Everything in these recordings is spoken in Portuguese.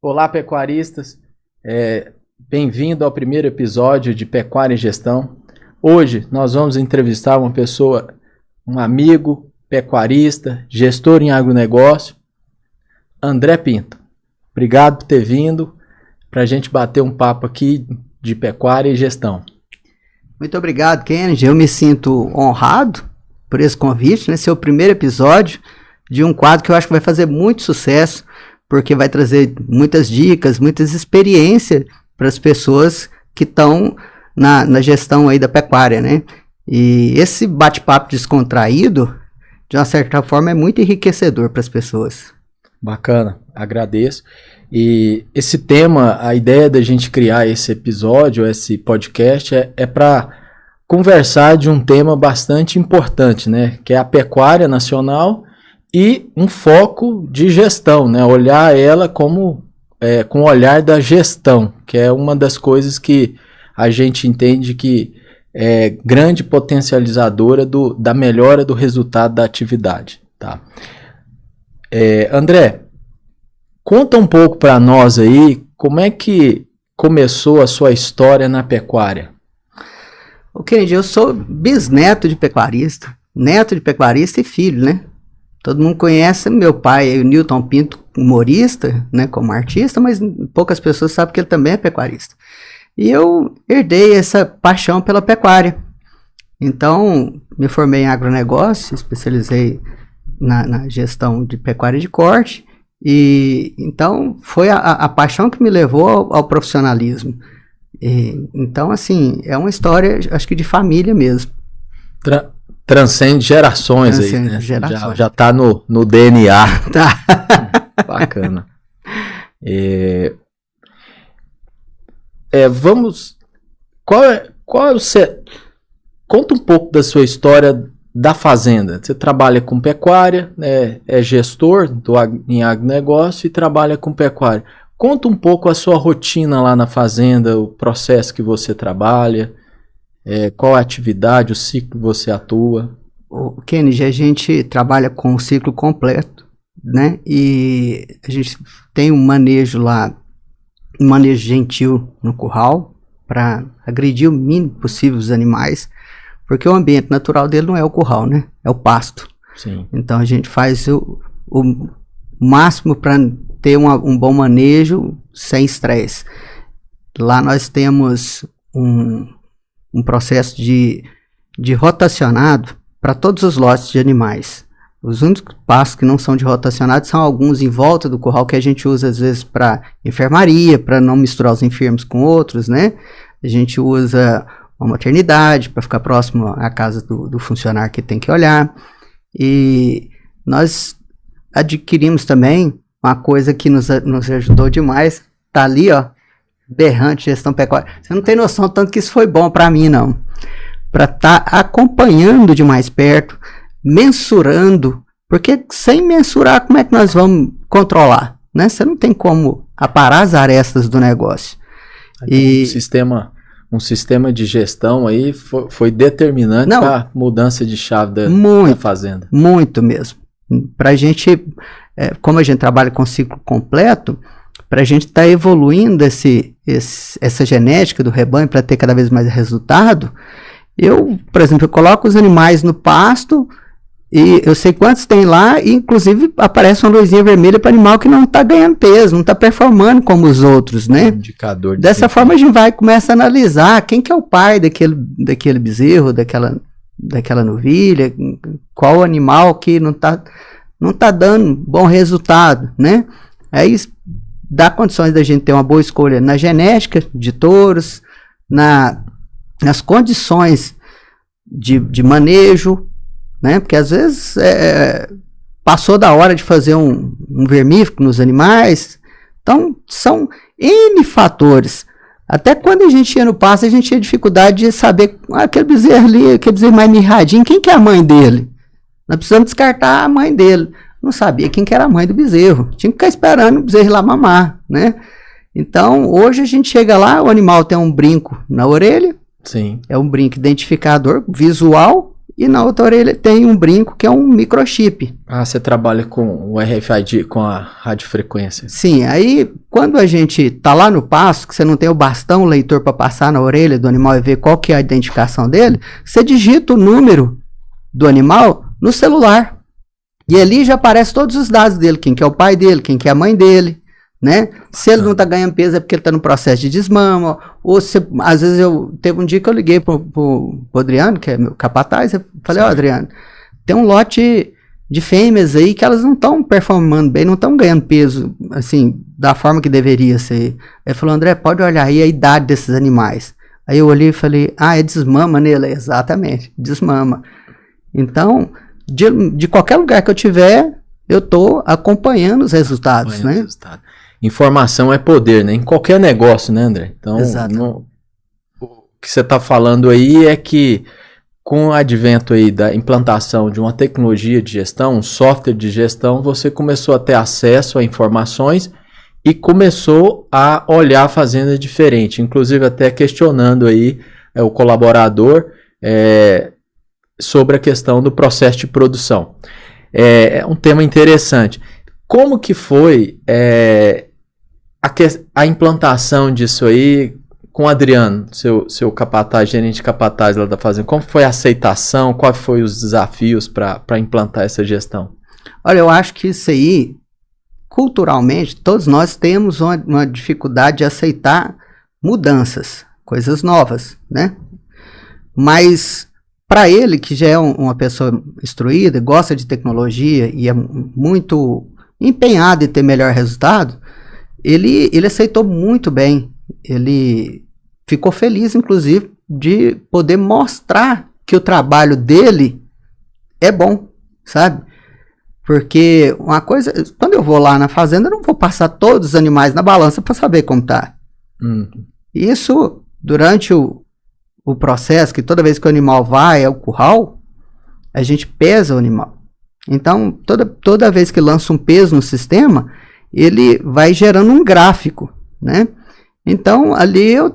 Olá, pecuaristas. Bem-vindo ao primeiro episódio de Pecuária em Gestão. Hoje nós vamos entrevistar uma pessoa, um amigo, pecuarista, gestor em agronegócio, André Pinto. Obrigado por ter vindo para a gente bater um papo aqui de pecuária e gestão. Muito obrigado, Kennedy. Eu me sinto honrado por esse convite, né? Esse é o primeiro episódio de um quadro que eu acho que vai fazer muito sucesso, porque vai trazer muitas dicas, muitas experiências para as pessoas que estão na gestão aí da pecuária, né? E esse bate-papo descontraído, de uma certa forma, é muito enriquecedor para as pessoas. Bacana, agradeço. E esse tema, a ideia da gente criar esse episódio, esse podcast, é para conversar de um tema bastante importante, né? Que é a pecuária nacional e um foco de gestão, né? Olhar ela como com o olhar da gestão, que é uma das coisas que a gente entende que é grande potencializadora da melhora do resultado da atividade, tá? André, conta um pouco para nós aí como é que começou a sua história na pecuária. Kennedy, eu sou bisneto de pecuarista, neto de pecuarista e filho, né? Todo mundo conhece meu pai, o Newton Pinto, humorista, né, como artista, mas poucas pessoas sabem que ele também é pecuarista. E eu herdei essa paixão pela pecuária. Então, me formei em agronegócio, especializei na gestão de pecuária de corte, e então foi a paixão que me levou ao profissionalismo. Então, assim, é uma história, acho que de família mesmo. Transcende gerações aí, né? Já tá no DNA. Tá. Bacana. Conta um pouco da sua história da fazenda. Você trabalha com pecuária, né? É gestor em agronegócio e trabalha com pecuária. Conta um pouco a sua rotina lá na fazenda, o processo que você trabalha, qual a atividade, o ciclo que você atua. Kennedy, a gente trabalha com o ciclo completo, né? E a gente tem um manejo lá, um manejo gentil no curral, para agredir o mínimo possível os animais, porque o ambiente natural dele não é o curral, né? É o pasto. Sim. Então a gente faz o máximo para ter um bom manejo sem estresse. Lá nós temos um processo de rotacionado para todos os lotes de animais. Os únicos pastos que não são de rotacionado são alguns em volta do curral que a gente usa às vezes para enfermaria, para não misturar os enfermos com outros, né? A gente usa uma maternidade para ficar próximo à casa do funcionário que tem que olhar. E nós adquirimos também uma coisa que nos ajudou demais, tá ali, ó, berrante gestão pecuária. Você não tem noção tanto que isso foi bom para mim, não. Para estar acompanhando de mais perto, mensurando, porque sem mensurar, como é que nós vamos controlar, né? Você não tem como aparar as arestas do negócio. Então, um sistema de gestão aí foi determinante para a mudança de chave da fazenda. Muito mesmo. Para a gente, como a gente trabalha com ciclo completo, para a gente estar evoluindo essa genética do rebanho para ter cada vez mais resultado, por exemplo, eu coloco os animais no pasto e eu sei quantos tem lá, e inclusive aparece uma luzinha vermelha para animal que não está ganhando peso, não está performando como os outros, né? Indicador de Dessa forma a gente começa a analisar quem que é o pai daquele bezerro, daquela novilha, qual animal que não tá dando bom resultado, né? Aí dá condições da gente ter uma boa escolha na genética de touros, nas condições de manejo, né? Porque às vezes passou da hora de fazer um vermífugo nos animais. Então são N fatores. Até quando a gente ia no pasto, a gente tinha dificuldade de saber aquele bezerro ali, aquele bezerro mais mirradinho, quem que é a mãe dele? Nós precisamos descartar a mãe dele. Não sabia quem que era a mãe do bezerro. Tinha que ficar esperando o bezerro ir lá mamar, né? Então, hoje a gente chega lá, o animal tem um brinco na orelha. Sim. É um brinco identificador visual e na outra orelha tem um brinco que é um microchip. Ah, você trabalha com o RFID, com a radiofrequência. Sim, aí quando a gente tá lá no pasto, que você não tem o bastão leitor para passar na orelha do animal e ver qual que é a identificação dele, você digita o número do animal no celular. E ali já aparece todos os dados dele, quem que é o pai dele, quem que é a mãe dele, né? Se ele não tá ganhando peso é porque ele tá no processo de desmama, ou se, às vezes teve um dia que eu liguei pro Adriano, que é meu capataz, eu falei, ó, Adriano, tem um lote de fêmeas aí que elas não estão performando bem, não estão ganhando peso, assim, da forma que deveria ser. Ele falou, André, pode olhar aí a idade desses animais. Aí eu olhei e falei, é desmama nele? Exatamente, desmama. Então, de qualquer lugar que eu tiver, eu tô acompanhando os resultados, né? Informação é poder, né? Em qualquer negócio, né, André? Então, o que você está falando aí é que com o advento aí da implantação de uma tecnologia de gestão, um software de gestão, você começou a ter acesso a informações e começou a olhar a fazenda diferente, inclusive até questionando aí o colaborador sobre a questão do processo de produção. É um tema interessante. Como que foi a implantação disso aí com o Adriano, seu capataz, gerente de capataz lá da fazenda? Como foi a aceitação? Quais foram os desafios para implantar essa gestão? Olha, eu acho que isso aí, culturalmente, todos nós temos uma dificuldade de aceitar mudanças, coisas novas, né? Mas para ele, que já é uma pessoa instruída, gosta de tecnologia e é muito empenhado em ter melhor resultado, ele aceitou muito bem. Ele ficou feliz, inclusive, de poder mostrar que o trabalho dele é bom, sabe? Porque uma coisa, quando eu vou lá na fazenda, eu não vou passar todos os animais na balança para saber como tá. Isso, durante o processo, que toda vez que o animal vai ao curral, a gente pesa o animal. Então, toda vez que lança um peso no sistema, ele vai gerando um gráfico, né? Então, ali eu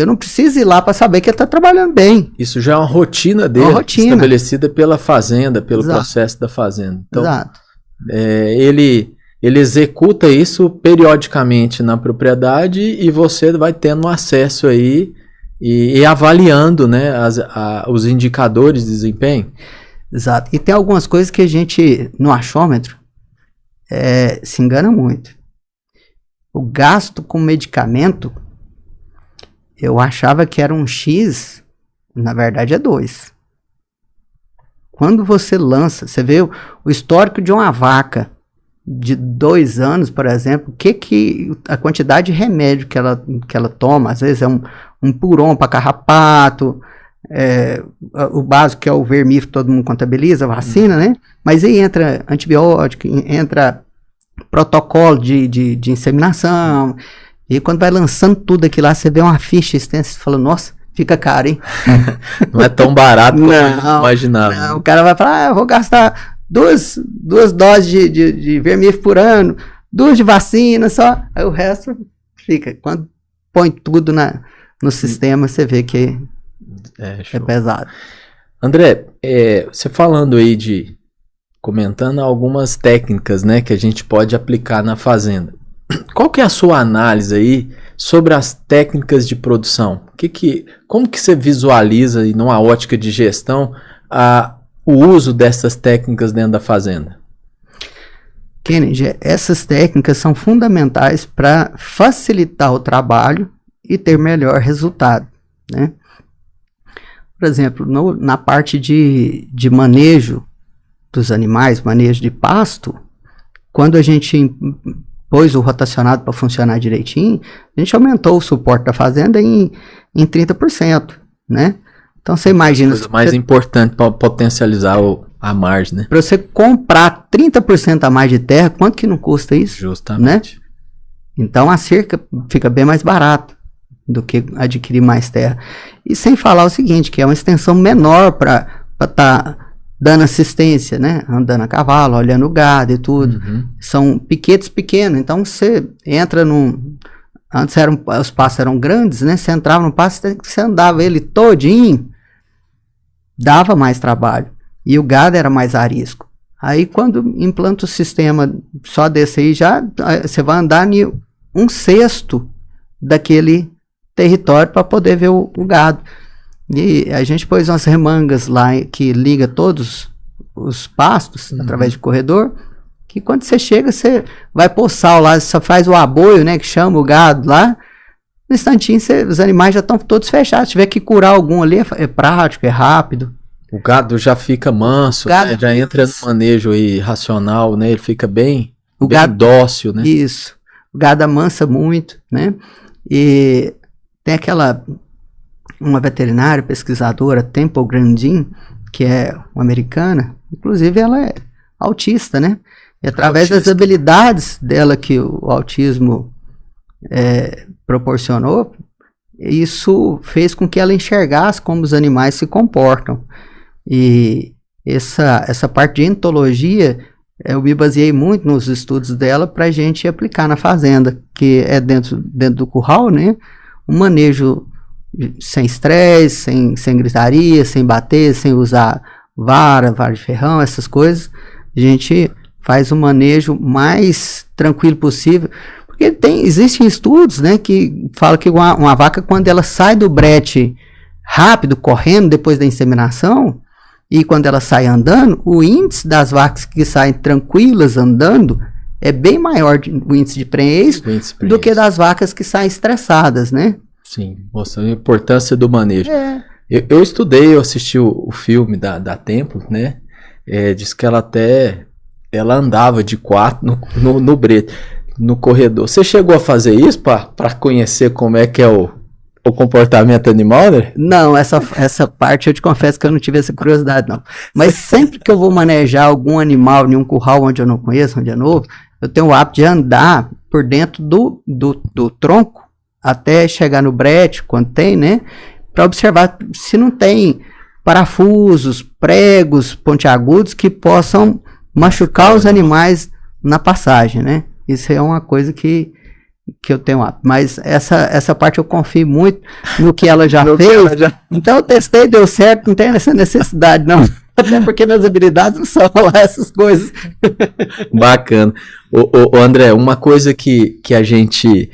não preciso ir lá para saber que ele está trabalhando bem. Isso já é uma rotina dele, estabelecida pela fazenda, pelo processo da fazenda. Então, exato. Ele executa isso periodicamente na propriedade e você vai tendo acesso aí e avaliando, né, os indicadores de desempenho. Exato. E tem algumas coisas que a gente, no achômetro, se engana muito. O gasto com medicamento, eu achava que era um X, na verdade é 2. Quando você lança, você vê o histórico de uma vaca de 2 anos, por exemplo, a quantidade de remédio que ela toma, às vezes é um puron para carrapato, o básico que é o vermífugo, todo mundo contabiliza, vacina, né? Mas aí entra antibiótico, entra protocolo de inseminação, e quando vai lançando tudo aquilo lá, você vê uma ficha extensa e fala, nossa, fica caro, hein? Não é tão barato como eu imaginava. Não, o cara vai falar, eu vou gastar duas doses de vermífugo por ano, 2 de vacina só, aí o resto fica. Quando põe tudo no sistema, você vê que é pesado. André, você falando aí comentando algumas técnicas, né, que a gente pode aplicar na fazenda. Qual que é a sua análise aí sobre as técnicas de produção? Como que você visualiza, numa ótica de gestão, o uso dessas técnicas dentro da fazenda? Kennedy, essas técnicas são fundamentais para facilitar o trabalho e ter melhor resultado, né? Por exemplo, na parte de manejo dos animais, manejo de pasto, quando a gente pôs o rotacionado para funcionar direitinho, a gente aumentou o suporte da fazenda em 30%, né? Então você imagina... Coisa mais importante para potencializar a margem, né? Para você comprar 30% a mais de terra, quanto que não custa isso? Justamente. Né? Então a cerca fica bem mais barato do que adquirir mais terra. E sem falar o seguinte, que é uma extensão menor para estar dando assistência, né? Andando a cavalo, olhando o gado e tudo. São piquetes pequenos, então você entra antes os pastos eram grandes, né? Você entrava no pasto, você andava ele todinho dava mais trabalho e o gado era mais arisco. Aí quando implanta o sistema só desse aí, já você vai andar em 1/6 daquele território para poder ver o gado. E a gente pôs umas remangas lá que liga todos os pastos através de corredor, que quando você chega, você vai pôr sal lá, você faz o aboio, né, que chama o gado lá, no instantinho os animais já estão todos fechados. Se tiver que curar algum ali, é prático, é rápido. O gado já fica manso, né? Já entra no manejo aí racional, né? Ele fica bem dócil, né? Isso. O gado amansa muito, né? E tem uma veterinária, pesquisadora, Temple Grandin, que é uma americana, inclusive ela é autista, né? E através das habilidades dela que o autismo proporcionou, isso fez com que ela enxergasse como os animais se comportam. E essa parte de entologia, eu me baseei muito nos estudos dela para a gente aplicar na fazenda, que é dentro do curral, né? Um manejo sem estresse, sem gritaria, sem bater, sem usar vara de ferrão, essas coisas. A gente faz um manejo mais tranquilo possível, porque existem estudos, né, que falam que uma vaca, quando ela sai do brete rápido, correndo depois da inseminação, e quando ela sai andando, o índice das vacas que saem tranquilas andando é bem maior, o índice de prenhez, do que das vacas que saem estressadas, né? Sim, mostrando a importância do manejo. Eu estudei, eu assisti o filme da Temple, né? Diz que ela andava de 4 no brete, no corredor. Você chegou a fazer isso para conhecer como é que é o comportamento animal, né? Não, essa parte eu te confesso que eu não tive essa curiosidade, não. Mas sempre que eu vou manejar algum animal em um curral onde eu não conheço, onde é novo, eu tenho o hábito de andar por dentro do tronco até chegar no brete, quando tem, né? Para observar se não tem parafusos, pregos pontiagudos que possam machucar os animais na passagem, né? Isso é uma coisa que eu tenho hábito. Mas essa parte eu confio muito no que ela já fez. Então eu testei, deu certo, não tem essa necessidade, não. Até porque nas habilidades não são lá essas coisas. Bacana. Ô André, uma coisa que a gente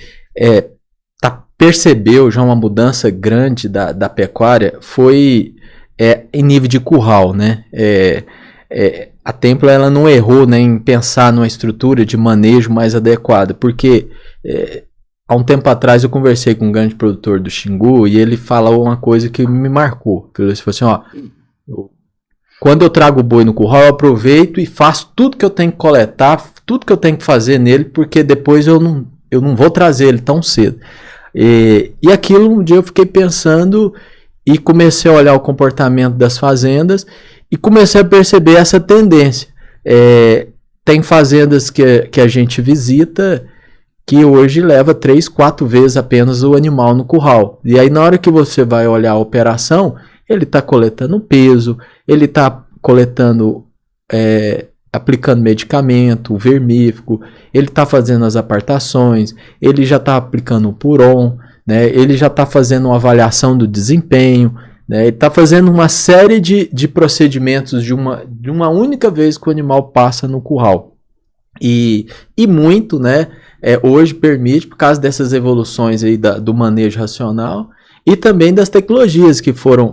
percebeu já uma mudança grande da pecuária foi em nível de curral, né? A Temple ela não errou, né, em pensar numa estrutura de manejo mais adequada, porque há um tempo atrás eu conversei com um grande produtor do Xingu e ele falou uma coisa que me marcou. Ele falou assim, quando eu trago o boi no curral, eu aproveito e faço tudo que eu tenho que coletar, tudo que eu tenho que fazer nele, porque depois eu não vou trazer ele tão cedo. E aquilo, um dia eu fiquei pensando e comecei a olhar o comportamento das fazendas e comecei a perceber essa tendência. Tem fazendas que a gente visita que hoje leva 3, 4 vezes apenas o animal no curral. E aí na hora que você vai olhar a operação, ele está coletando peso, ele está coletando, aplicando medicamento, vermífugo, ele está fazendo as apartações, ele já está aplicando o puron, né, ele já está fazendo uma avaliação do desempenho, né, ele está fazendo uma série de procedimentos de uma única vez que o animal passa no curral. E muito, né, hoje permite, por causa dessas evoluções aí do manejo racional, e também das tecnologias que foram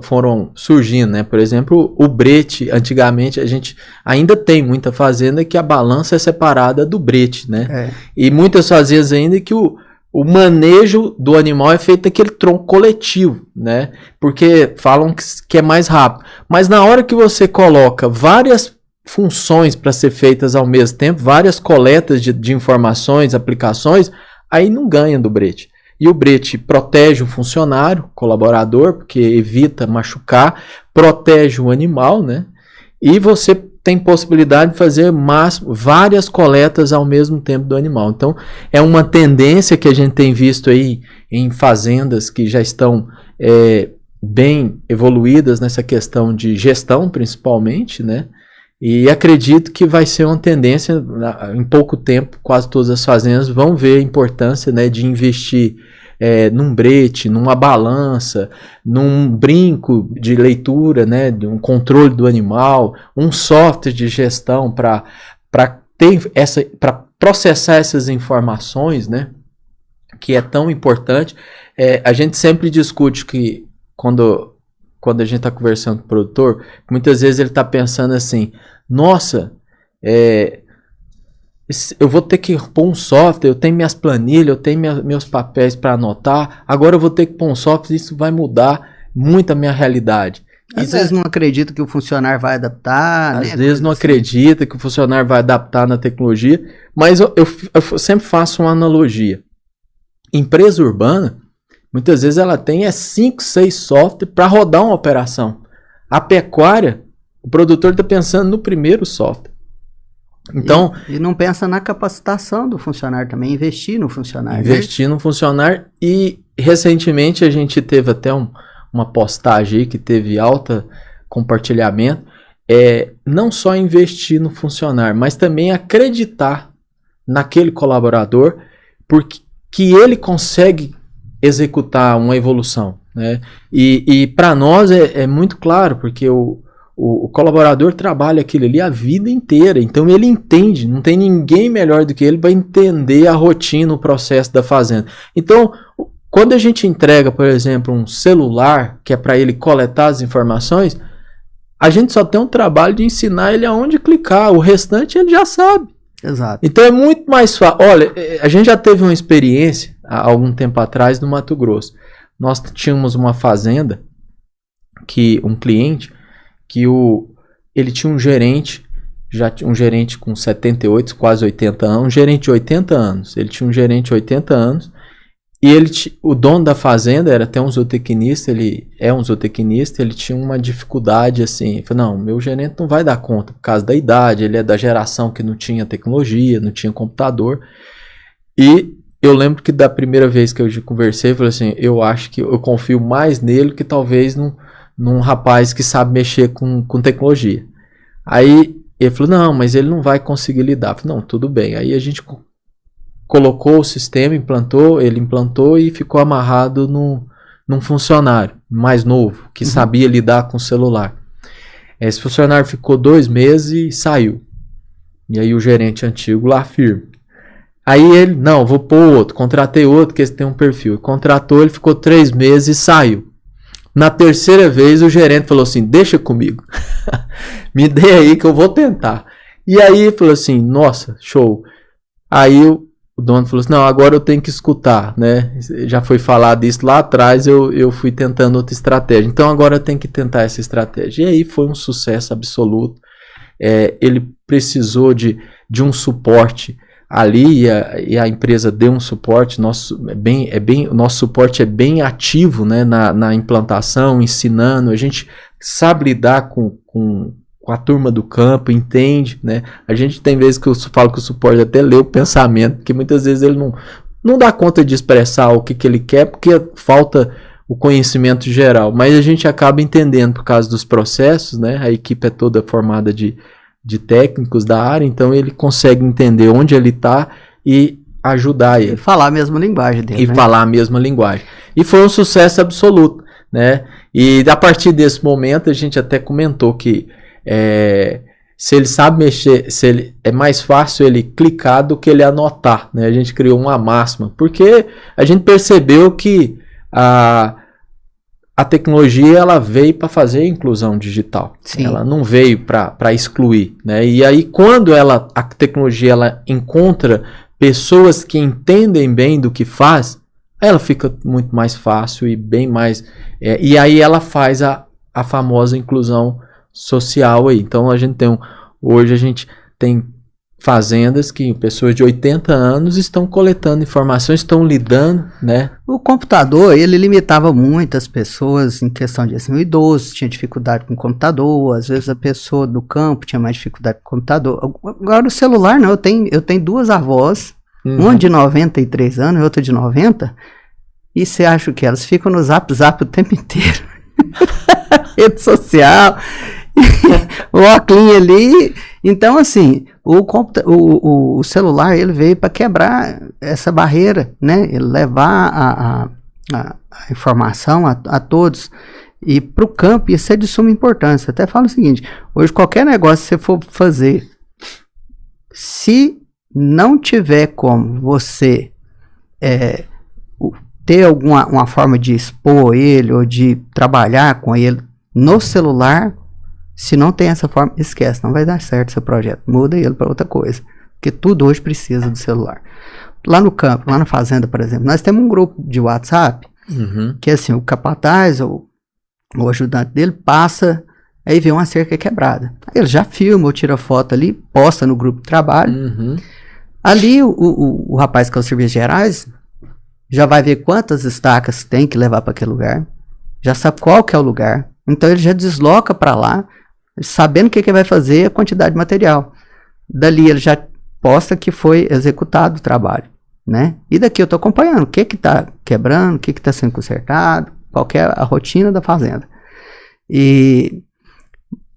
surgindo, né? Por exemplo, o brete, antigamente a gente ainda tem muita fazenda que a balança é separada do brete, né? E muitas fazendas ainda que o manejo do animal é feito naquele tronco coletivo, né? Porque falam que é mais rápido. Mas na hora que você coloca várias funções para ser feitas ao mesmo tempo, várias coletas de informações, aplicações, aí não ganha do brete. E o brete protege o funcionário, colaborador, porque evita machucar, protege o animal, né? E você tem possibilidade de fazer várias coletas ao mesmo tempo do animal. Então, é uma tendência que a gente tem visto aí em fazendas que já estão bem evoluídas nessa questão de gestão, principalmente, né? E acredito que vai ser uma tendência, em pouco tempo, quase todas as fazendas vão ver a importância, né, de investir num brete, numa balança, num brinco de leitura, né, de um controle do animal, um software de gestão para processar essas informações, né, que é tão importante. A gente sempre discute que quando a gente está conversando com o produtor, muitas vezes ele está pensando assim, nossa, eu vou ter que pôr um software, eu tenho minhas planilhas, eu tenho meus papéis para anotar, agora eu vou ter que pôr um software, isso vai mudar muito a minha realidade. Às vezes não acredita que o funcionário vai adaptar. Às vezes não acredita que o funcionário vai adaptar na tecnologia, mas eu sempre faço uma analogia. Empresa urbana, muitas vezes ela tem 5, 6 softwares para rodar uma operação. A pecuária, o produtor está pensando no primeiro software. Então, e não pensa na capacitação do funcionário também, investir no funcionário. Investir no funcionário. E recentemente a gente teve até uma postagem aí que teve alta compartilhamento. Não só investir no funcionário, mas também acreditar naquele colaborador, porque que ele consegue executar uma evolução, né? E para nós é muito claro, porque o colaborador trabalha aquilo ali a vida inteira, então ele entende, não tem ninguém melhor do que ele para entender a rotina, o processo da fazenda. Então, quando a gente entrega, por exemplo, um celular, que é para ele coletar as informações, a gente só tem um trabalho de ensinar ele aonde clicar, o restante ele já sabe. Exato. Então é muito mais fácil. Olha, a gente já teve uma experiência há algum tempo atrás no Mato Grosso. Nós tínhamos uma fazenda, um cliente, que ele tinha um gerente, um gerente com 78, quase 80 anos, um gerente de 80 anos. Ele tinha um gerente de 80 anos e o dono da fazenda era até um zootecnista, ele é um zootecnista, ele tinha uma dificuldade assim, ele falou, não, meu gerente não vai dar conta por causa da idade, ele é da geração que não tinha tecnologia, não tinha computador. E eu lembro que da primeira vez que eu conversei, eu falei assim, eu acho que eu confio mais nele que talvez num rapaz que sabe mexer com tecnologia. Aí ele falou, não, mas ele não vai conseguir lidar. Eu falei, não, tudo bem. Aí a gente colocou o sistema, ele implantou e ficou amarrado num funcionário mais novo, que sabia lidar com o celular. Esse funcionário ficou 2 meses e saiu. E aí o gerente antigo lá firme. Aí ele, não, vou pôr outro, contratei outro, que esse tem um perfil. Contratou, ele ficou 3 meses e saiu. Na terceira vez o gerente falou assim, deixa comigo, me dê aí que eu vou tentar. E aí ele falou assim, nossa, show. Aí o dono falou assim, não, agora eu tenho que escutar, né? Já foi falado isso lá atrás, eu fui tentando outra estratégia. Então agora eu tenho que tentar essa estratégia. E aí foi um sucesso absoluto. Ele precisou de um suporte ali e a empresa deu um suporte. Nosso suporte é bem ativo, né, na implantação, ensinando. A gente sabe lidar com a turma do campo, entende, né? A gente tem vezes que eu falo que o suporte até lê o pensamento, porque muitas vezes ele não dá conta de expressar o que ele quer, porque falta o conhecimento geral, mas a gente acaba entendendo por causa dos processos, né? A equipe é toda formada de técnicos da área, então ele consegue entender onde ele está e ajudar ele. E falar a mesma linguagem dele. E falar a mesma linguagem. E foi um sucesso absoluto, né? E a partir desse momento a gente até comentou que se ele sabe mexer, é mais fácil ele clicar do que ele anotar, né? A gente criou uma máxima, porque a gente percebeu que a tecnologia ela veio para fazer a inclusão digital. Sim. Ela não veio para excluir, né? E aí quando a tecnologia ela encontra pessoas que entendem bem do que faz, ela fica muito mais fácil e bem mais... e aí ela faz a famosa inclusão social aí. Então hoje a gente tem fazendas que pessoas de 80 anos estão coletando informações, estão lidando, né? O computador, ele limitava muito as pessoas em questão de assim, o idoso tinha dificuldade com o computador, às vezes a pessoa do campo tinha mais dificuldade com o computador. Agora o celular não, eu tenho 2 avós, uma de 93 anos e outra de 90, e você acha que elas ficam no zap o tempo inteiro. Rede social, o óculos ali, Então, assim, o celular ele veio para quebrar essa barreira, né? Ele levar a informação a todos. E para o campo isso é de suma importância. Até falo o seguinte, hoje qualquer negócio que você for fazer, se não tiver como você ter uma forma de expor ele ou de trabalhar com ele no celular, se não tem essa forma, esquece, não vai dar certo seu projeto, muda ele para outra coisa, porque tudo hoje precisa do celular. Lá no campo, lá na fazenda, por exemplo, nós temos um grupo de WhatsApp, que assim, o capataz ou o ajudante dele passa, aí vê uma cerca quebrada, aí ele já filma ou tira foto ali, posta no grupo de trabalho, ali o rapaz que é o Serviços Gerais já vai ver quantas estacas tem que levar para aquele lugar, já sabe qual que é o lugar, então ele já desloca para lá, sabendo o que vai fazer, a quantidade de material. Dali ele já posta que foi executado o trabalho, né? E daqui eu estou acompanhando o que está quebrando, o que está sendo consertado, qual que é a rotina da fazenda. E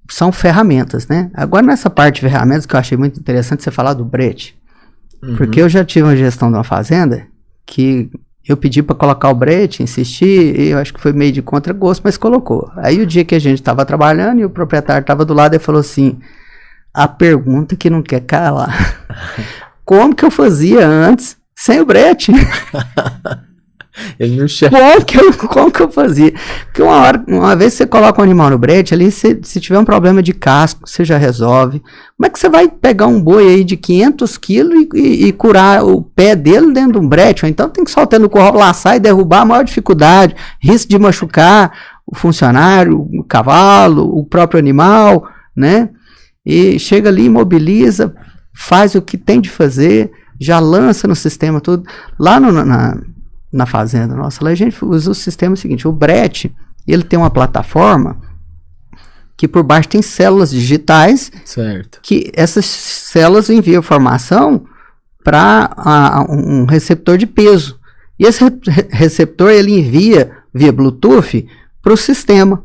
são ferramentas, né? Agora nessa parte de ferramentas que eu achei muito interessante você falar do brete, porque eu já tive uma gestão de uma fazenda que eu pedi para colocar o brete, insisti, e eu acho que foi meio de contra-gosto, mas colocou. Aí o dia que a gente estava trabalhando e o proprietário estava do lado, ele falou assim, a pergunta que não quer calar, como que eu fazia antes sem o brete? Ele não chega. Como que eu fazia? Porque uma vez você coloca um animal no brete, ali se tiver um problema de casco, você já resolve. Como é que você vai pegar um boi aí de 500 quilos e curar o pé dele dentro de um brete? Ou então tem que soltar no curral, laçar e derrubar, a maior dificuldade, risco de machucar o funcionário, o cavalo, o próprio animal, né? E chega ali, imobiliza, faz o que tem de fazer, já lança no sistema tudo. Lá na fazenda nossa, lá a gente usa o sistema seguinte, o brete, ele tem uma plataforma que por baixo tem células digitais, certo, que essas células enviam informação para um receptor de peso, e esse receptor ele envia via Bluetooth para o sistema.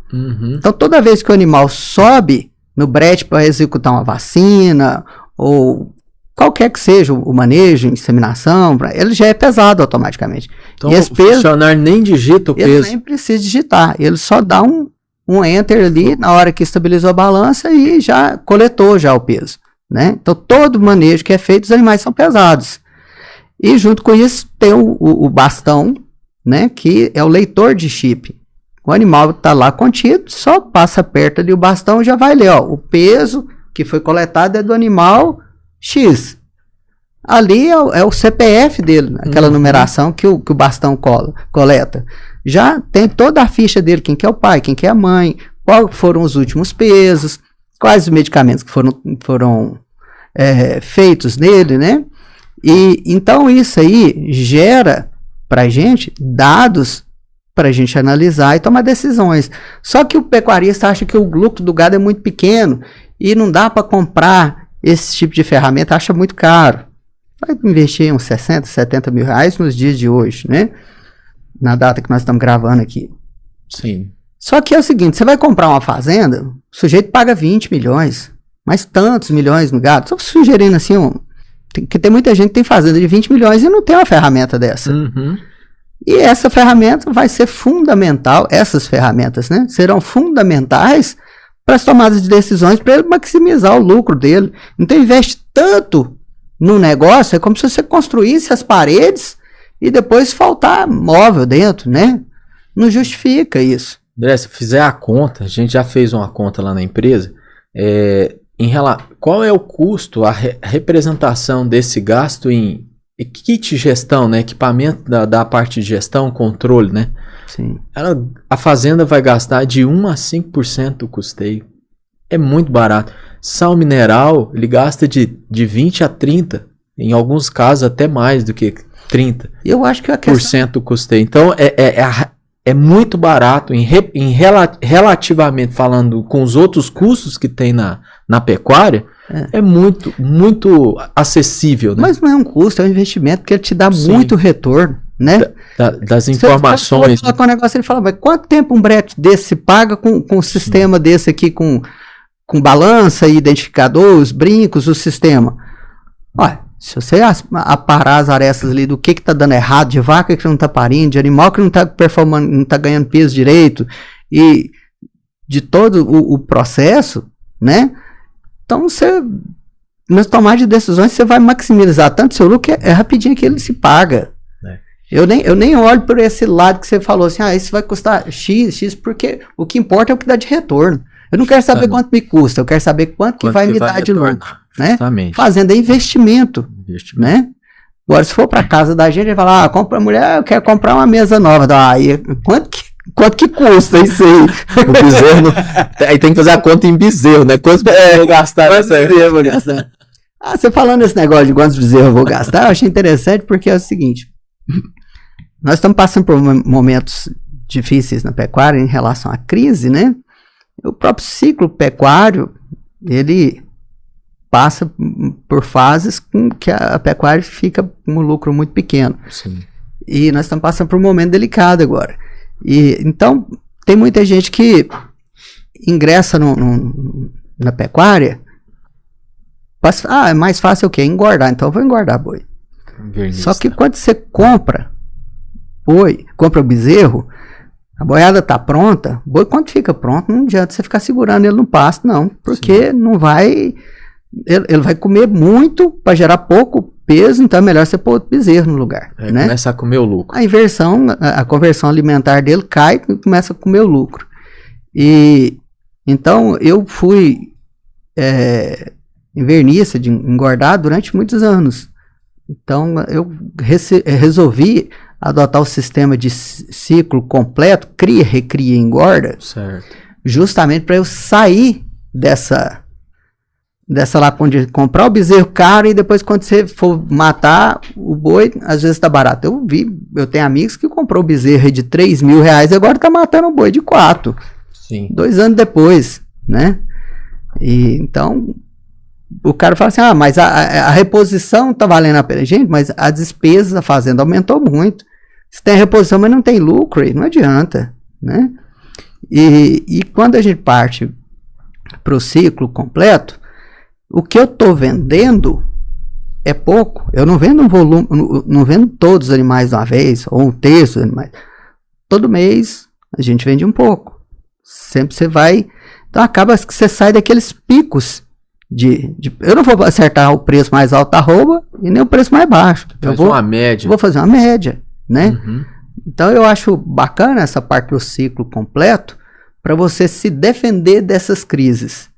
Então toda vez que o animal sobe no brete para executar uma vacina ou qualquer que seja o manejo, inseminação, ele já é pesado automaticamente. Então e o funcionário nem digita o peso. Ele nem precisa digitar, ele só dá um enter ali na hora que estabilizou a balança e já coletou já o peso, né? Então todo manejo que é feito, os animais são pesados. E junto com isso tem o bastão, né, que é o leitor de chip. O animal está lá contido, só passa perto ali o bastão e já vai ler, ó, o peso que foi coletado é do animal X. Ali é o CPF dele, aquela numeração que o bastão coleta. Já tem toda a ficha dele, quem que é o pai, quem que é a mãe, quais foram os últimos pesos, quais os medicamentos que foram feitos nele, né? E então isso aí gera pra gente dados para a gente analisar e tomar decisões. Só que o pecuarista acha que o lucro do gado é muito pequeno e não dá para comprar esse tipo de ferramenta, acha muito caro. Vai investir uns 60, 70 mil reais nos dias de hoje, né? Na data que nós estamos gravando aqui. Sim. Só que é o seguinte, você vai comprar uma fazenda, o sujeito paga 20 milhões, mas tantos milhões no gado. Só sugerindo assim, que tem muita gente que tem fazenda de 20 milhões e não tem uma ferramenta dessa. E essa ferramenta vai ser fundamental, essas ferramentas, né, serão fundamentais para as tomadas de decisões, para ele maximizar o lucro dele. Então investe tanto no negócio, é como se você construísse as paredes e depois faltar móvel dentro, né? Não justifica isso. André, se fizer a conta, a gente já fez uma conta lá na empresa, qual é o custo, a representação desse gasto em kit de gestão, né? Equipamento da parte de gestão, controle, né? Sim. A fazenda vai gastar de 1 a 5% do custeio. É muito barato. Sal mineral, ele gasta de 20 a 30%. Em alguns casos até mais do que 30%. Eu acho que a questão do custeio. Então é muito barato relativamente falando com os outros custos que tem na pecuária. É muito, muito acessível, né? Mas não é um custo, é um investimento que ele te dá muito retorno, né? Das informações. Você coloca um negócio, ele fala, mas quanto tempo um brete desse se paga com um sistema desse aqui, com com balança, identificador, os brincos, o sistema. Olha, se você aparar as arestas ali do que está dando errado, de vaca que não está parindo, de animal que não está performando, não está ganhando peso direito, e de todo o processo, né? Então, nas tomadas de decisões, você vai maximizar tanto seu lucro, é rapidinho que ele se paga. Eu nem olho por esse lado que você falou assim, isso vai custar X, porque o que importa é o que dá de retorno. Eu não quero saber quanto me custa, eu quero saber quanto que vai me dar de lucro. Né? Fazenda é investimento. Né? Agora, se for para casa da gente, vai falar, compra a mulher, eu quero comprar uma mesa nova. Aí, quanto que custa isso aí? O bezerro, aí tem que fazer a conta em bezerro, né? Quantos bezerros eu vou gastar? Você falando esse negócio de quantos bezerros eu vou gastar, eu achei interessante porque é o seguinte, nós estamos passando por momentos difíceis na pecuária em relação à crise, né? O próprio ciclo pecuário, ele passa por fases com que a pecuária fica com um lucro muito pequeno. Sim. E nós estamos passando por um momento delicado agora. E, então, tem muita gente que ingressa na pecuária, é mais fácil o quê? Engordar. Então, eu vou engordar boi. Só que quando você compra o bezerro, a boiada está pronta, o boi quando fica pronto, não adianta você ficar segurando ele no pasto, não. Porque Sim. não vai... Ele vai comer muito para gerar pouco peso, então é melhor você pôr outro bezerro no lugar. Né? Começa a comer o lucro. A inversão, a conversão alimentar dele cai e começa a comer o lucro. E então eu fui invernista de engordar durante muitos anos. Então eu resolvi adotar o sistema de ciclo completo, cria, recria e engorda, certo. Justamente para eu sair dessa lá onde comprar o bezerro caro e depois quando você for matar o boi, às vezes tá barato. Eu tenho amigos que comprou o bezerro de R$3.000 e agora tá matando o boi de 4. Sim. 2 anos depois, né? E então o cara fala assim, mas a reposição tá valendo a pena. Gente, mas a despesa da fazenda aumentou muito. Se tem reposição, mas não tem lucro, não adianta, né? E quando a gente parte para o ciclo completo, o que eu estou vendendo é pouco. Eu não vendo um volume, não vendo todos os animais de uma vez, ou um terço dos animais. Todo mês a gente vende um pouco. Sempre você vai... Então acaba que você sai daqueles picos eu não vou acertar o preço mais alto da arroba e nem o preço mais baixo. Uma média. Vou fazer uma média, né? Uhum. Então eu acho bacana essa parte do ciclo completo para você se defender dessas crises.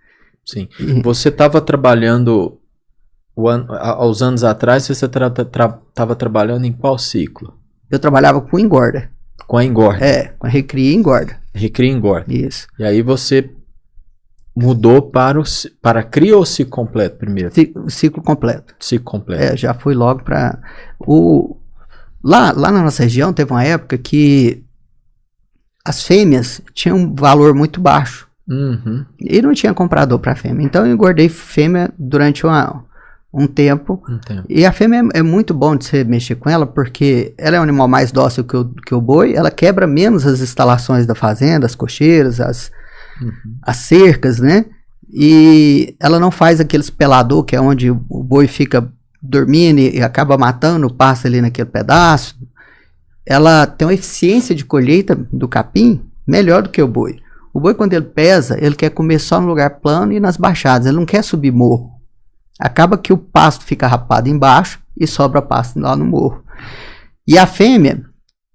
Sim. Você estava trabalhando aos anos atrás, você estava trabalhando em qual ciclo? Eu trabalhava com engorda. Com a engorda? Com a recria e engorda. Recria e engorda. Isso. E aí você mudou para cria ou ciclo completo primeiro? Ciclo completo. Ciclo completo. Já fui logo para... Lá na nossa região teve uma época que as fêmeas tinham um valor muito baixo. Uhum. E não tinha comprador para fêmea. Então eu engordei fêmea durante um tempo. E a fêmea é muito bom de você mexer com ela, porque ela é um animal mais dócil que o boi. Ela quebra menos as instalações da fazenda, as cocheiras, as cercas, né? E ela não faz aqueles pelador, que é onde o boi fica dormindo e acaba matando o pasto ali naquele pedaço. Ela tem uma eficiência de colheita do capim melhor do que o boi. O boi, quando ele pesa, ele quer comer só no lugar plano e nas baixadas. Ele não quer subir morro. Acaba que o pasto fica rapado embaixo e sobra pasto lá no morro. E a fêmea,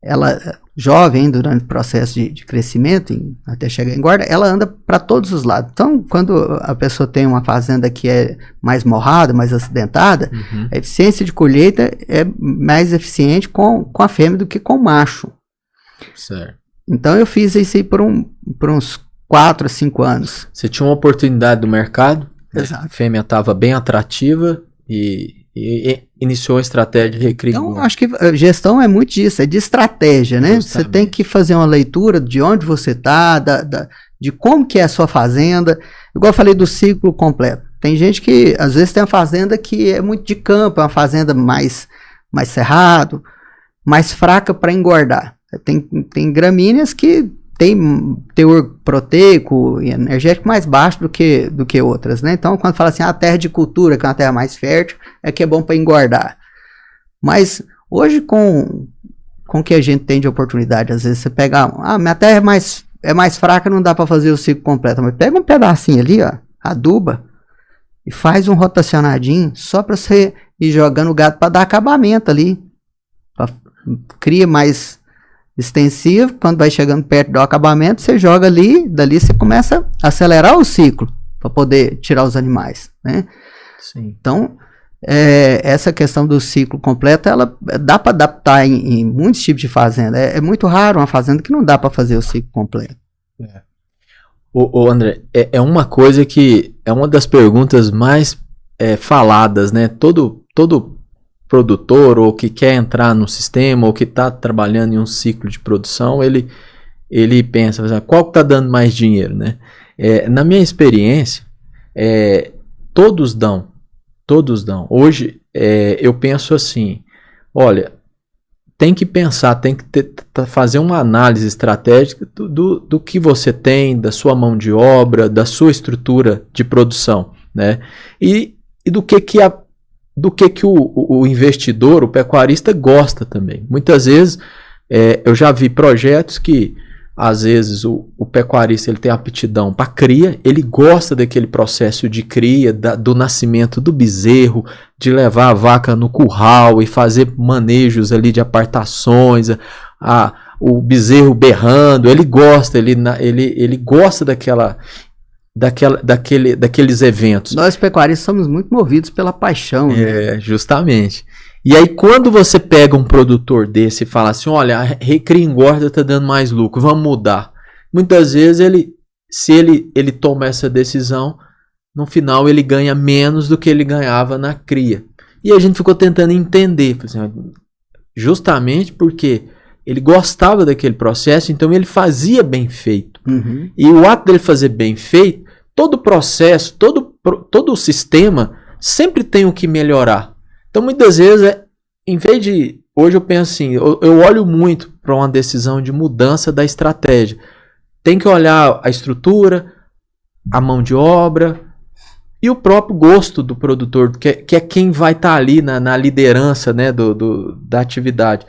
ela jovem, durante o processo de crescimento, até chegar em engorda, ela anda para todos os lados. Então, quando a pessoa tem uma fazenda que é mais morrada, mais acidentada, a eficiência de colheita é mais eficiente com a fêmea do que com o macho. Certo. Então eu fiz isso aí por uns 4 a 5 anos. Você tinha uma oportunidade do mercado, Exato. A fêmea estava bem atrativa e iniciou a estratégia de recria. Então acho que a gestão é muito disso, é de estratégia, né? Justamente. Você tem que fazer uma leitura de onde você está, de como que é a sua fazenda. Igual eu falei do ciclo completo. Tem gente que às vezes tem uma fazenda que é muito de campo, é uma fazenda mais cerrado, mais fraca para engordar. Tem gramíneas que tem teor proteico e energético mais baixo do que outras, né? Então, quando fala assim, a terra de cultura, que é uma terra mais fértil, é que é bom para engordar. Mas hoje, com o que a gente tem de oportunidade, às vezes você pega, minha terra é mais fraca, não dá para fazer o ciclo completo, mas pega um pedacinho ali, ó, aduba, e faz um rotacionadinho, só para você ir jogando o gado para dar acabamento ali. Cria mais extensivo, quando vai chegando perto do acabamento, você joga ali, dali você começa a acelerar o ciclo para poder tirar os animais, né? Sim. Então, essa questão do ciclo completo, ela dá para adaptar em muitos tipos de fazenda. É muito raro uma fazenda que não dá para fazer o ciclo completo. Ô André, é uma coisa que é uma das perguntas mais faladas, né? Todo produtor ou que quer entrar no sistema ou que está trabalhando em um ciclo de produção, ele pensa, qual que está dando mais dinheiro, né? Na minha experiência, todos dão. Hoje, eu penso assim, olha, tem que pensar, tem que fazer uma análise estratégica do que você tem, da sua mão de obra, da sua estrutura de produção, né? E do que o investidor, o pecuarista gosta também. Muitas vezes, eu já vi projetos que, às vezes, o pecuarista ele tem aptidão para cria, ele gosta daquele processo de cria, do nascimento do bezerro, de levar a vaca no curral e fazer manejos ali de apartações, o bezerro berrando, ele gosta, ele gosta daqueles eventos. Nós pecuaristas somos muito movidos pela paixão. Né? Justamente. E aí quando você pega um produtor desse e fala assim, olha, a recria engorda está dando mais lucro, vamos mudar. Muitas vezes se ele toma essa decisão, no final ele ganha menos do que ele ganhava na cria. E a gente ficou tentando entender, justamente porque ele gostava daquele processo, então ele fazia bem feito. Uhum. E o ato dele fazer bem feito, todo o processo, todo o sistema sempre tem o que melhorar. Então muitas vezes, em vez de... Hoje eu penso assim, eu olho muito para uma decisão de mudança da estratégia. Tem que olhar a estrutura, a mão de obra e o próprio gosto do produtor, que é quem vai estar ali na liderança, né, da atividade.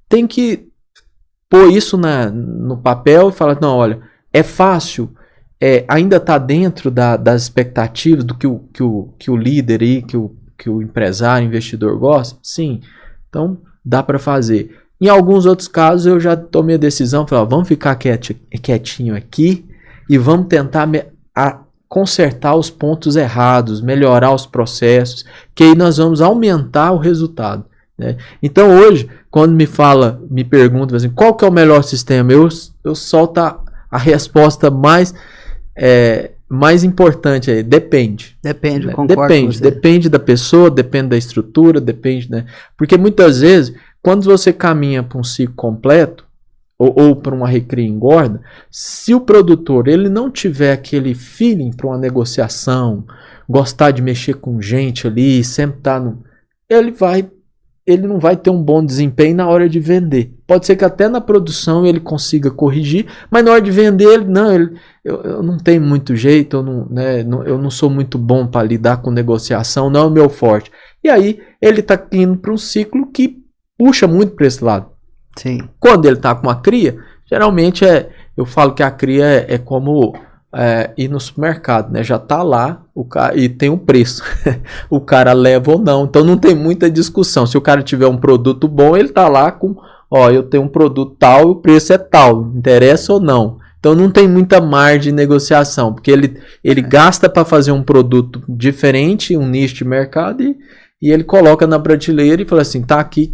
Tem que pôr isso no papel e falar, não, olha, é fácil, ainda está dentro das expectativas do que o líder aí, que o empresário, investidor gosta? Sim, então dá para fazer. Em alguns outros casos eu já tomei a decisão, falei, vamos ficar quietinho aqui e vamos tentar consertar os pontos errados, melhorar os processos, que aí nós vamos aumentar o resultado. Né? Então hoje, quando me perguntam assim, qual que é o melhor sistema, eu solto a resposta mais importante aí, depende. Depende, né? Concordo com você. Depende da pessoa, depende da estrutura, depende, né? Porque muitas vezes, quando você caminha para um ciclo completo, ou para uma recria engorda, se o produtor ele não tiver aquele feeling para uma negociação, gostar de mexer com gente ali, sempre estar ele não vai ter um bom desempenho na hora de vender. Pode ser que até na produção ele consiga corrigir, mas na hora de vender, eu não tenho muito jeito, eu não sou muito bom para lidar com negociação, não é o meu forte. E aí ele está indo para um ciclo que puxa muito para esse lado. Sim. Quando ele está com a cria, geralmente eu falo que a cria é como ir no supermercado, né? Já está lá e tem um preço. O cara leva ou não. Então não tem muita discussão. Se o cara tiver um produto bom, ele está lá com, eu tenho um produto tal e o preço é tal. Interessa ou não? Então não tem muita margem de negociação, porque ele gasta para fazer um produto diferente, um nicho de mercado, e ele coloca na prateleira e fala assim, tá aqui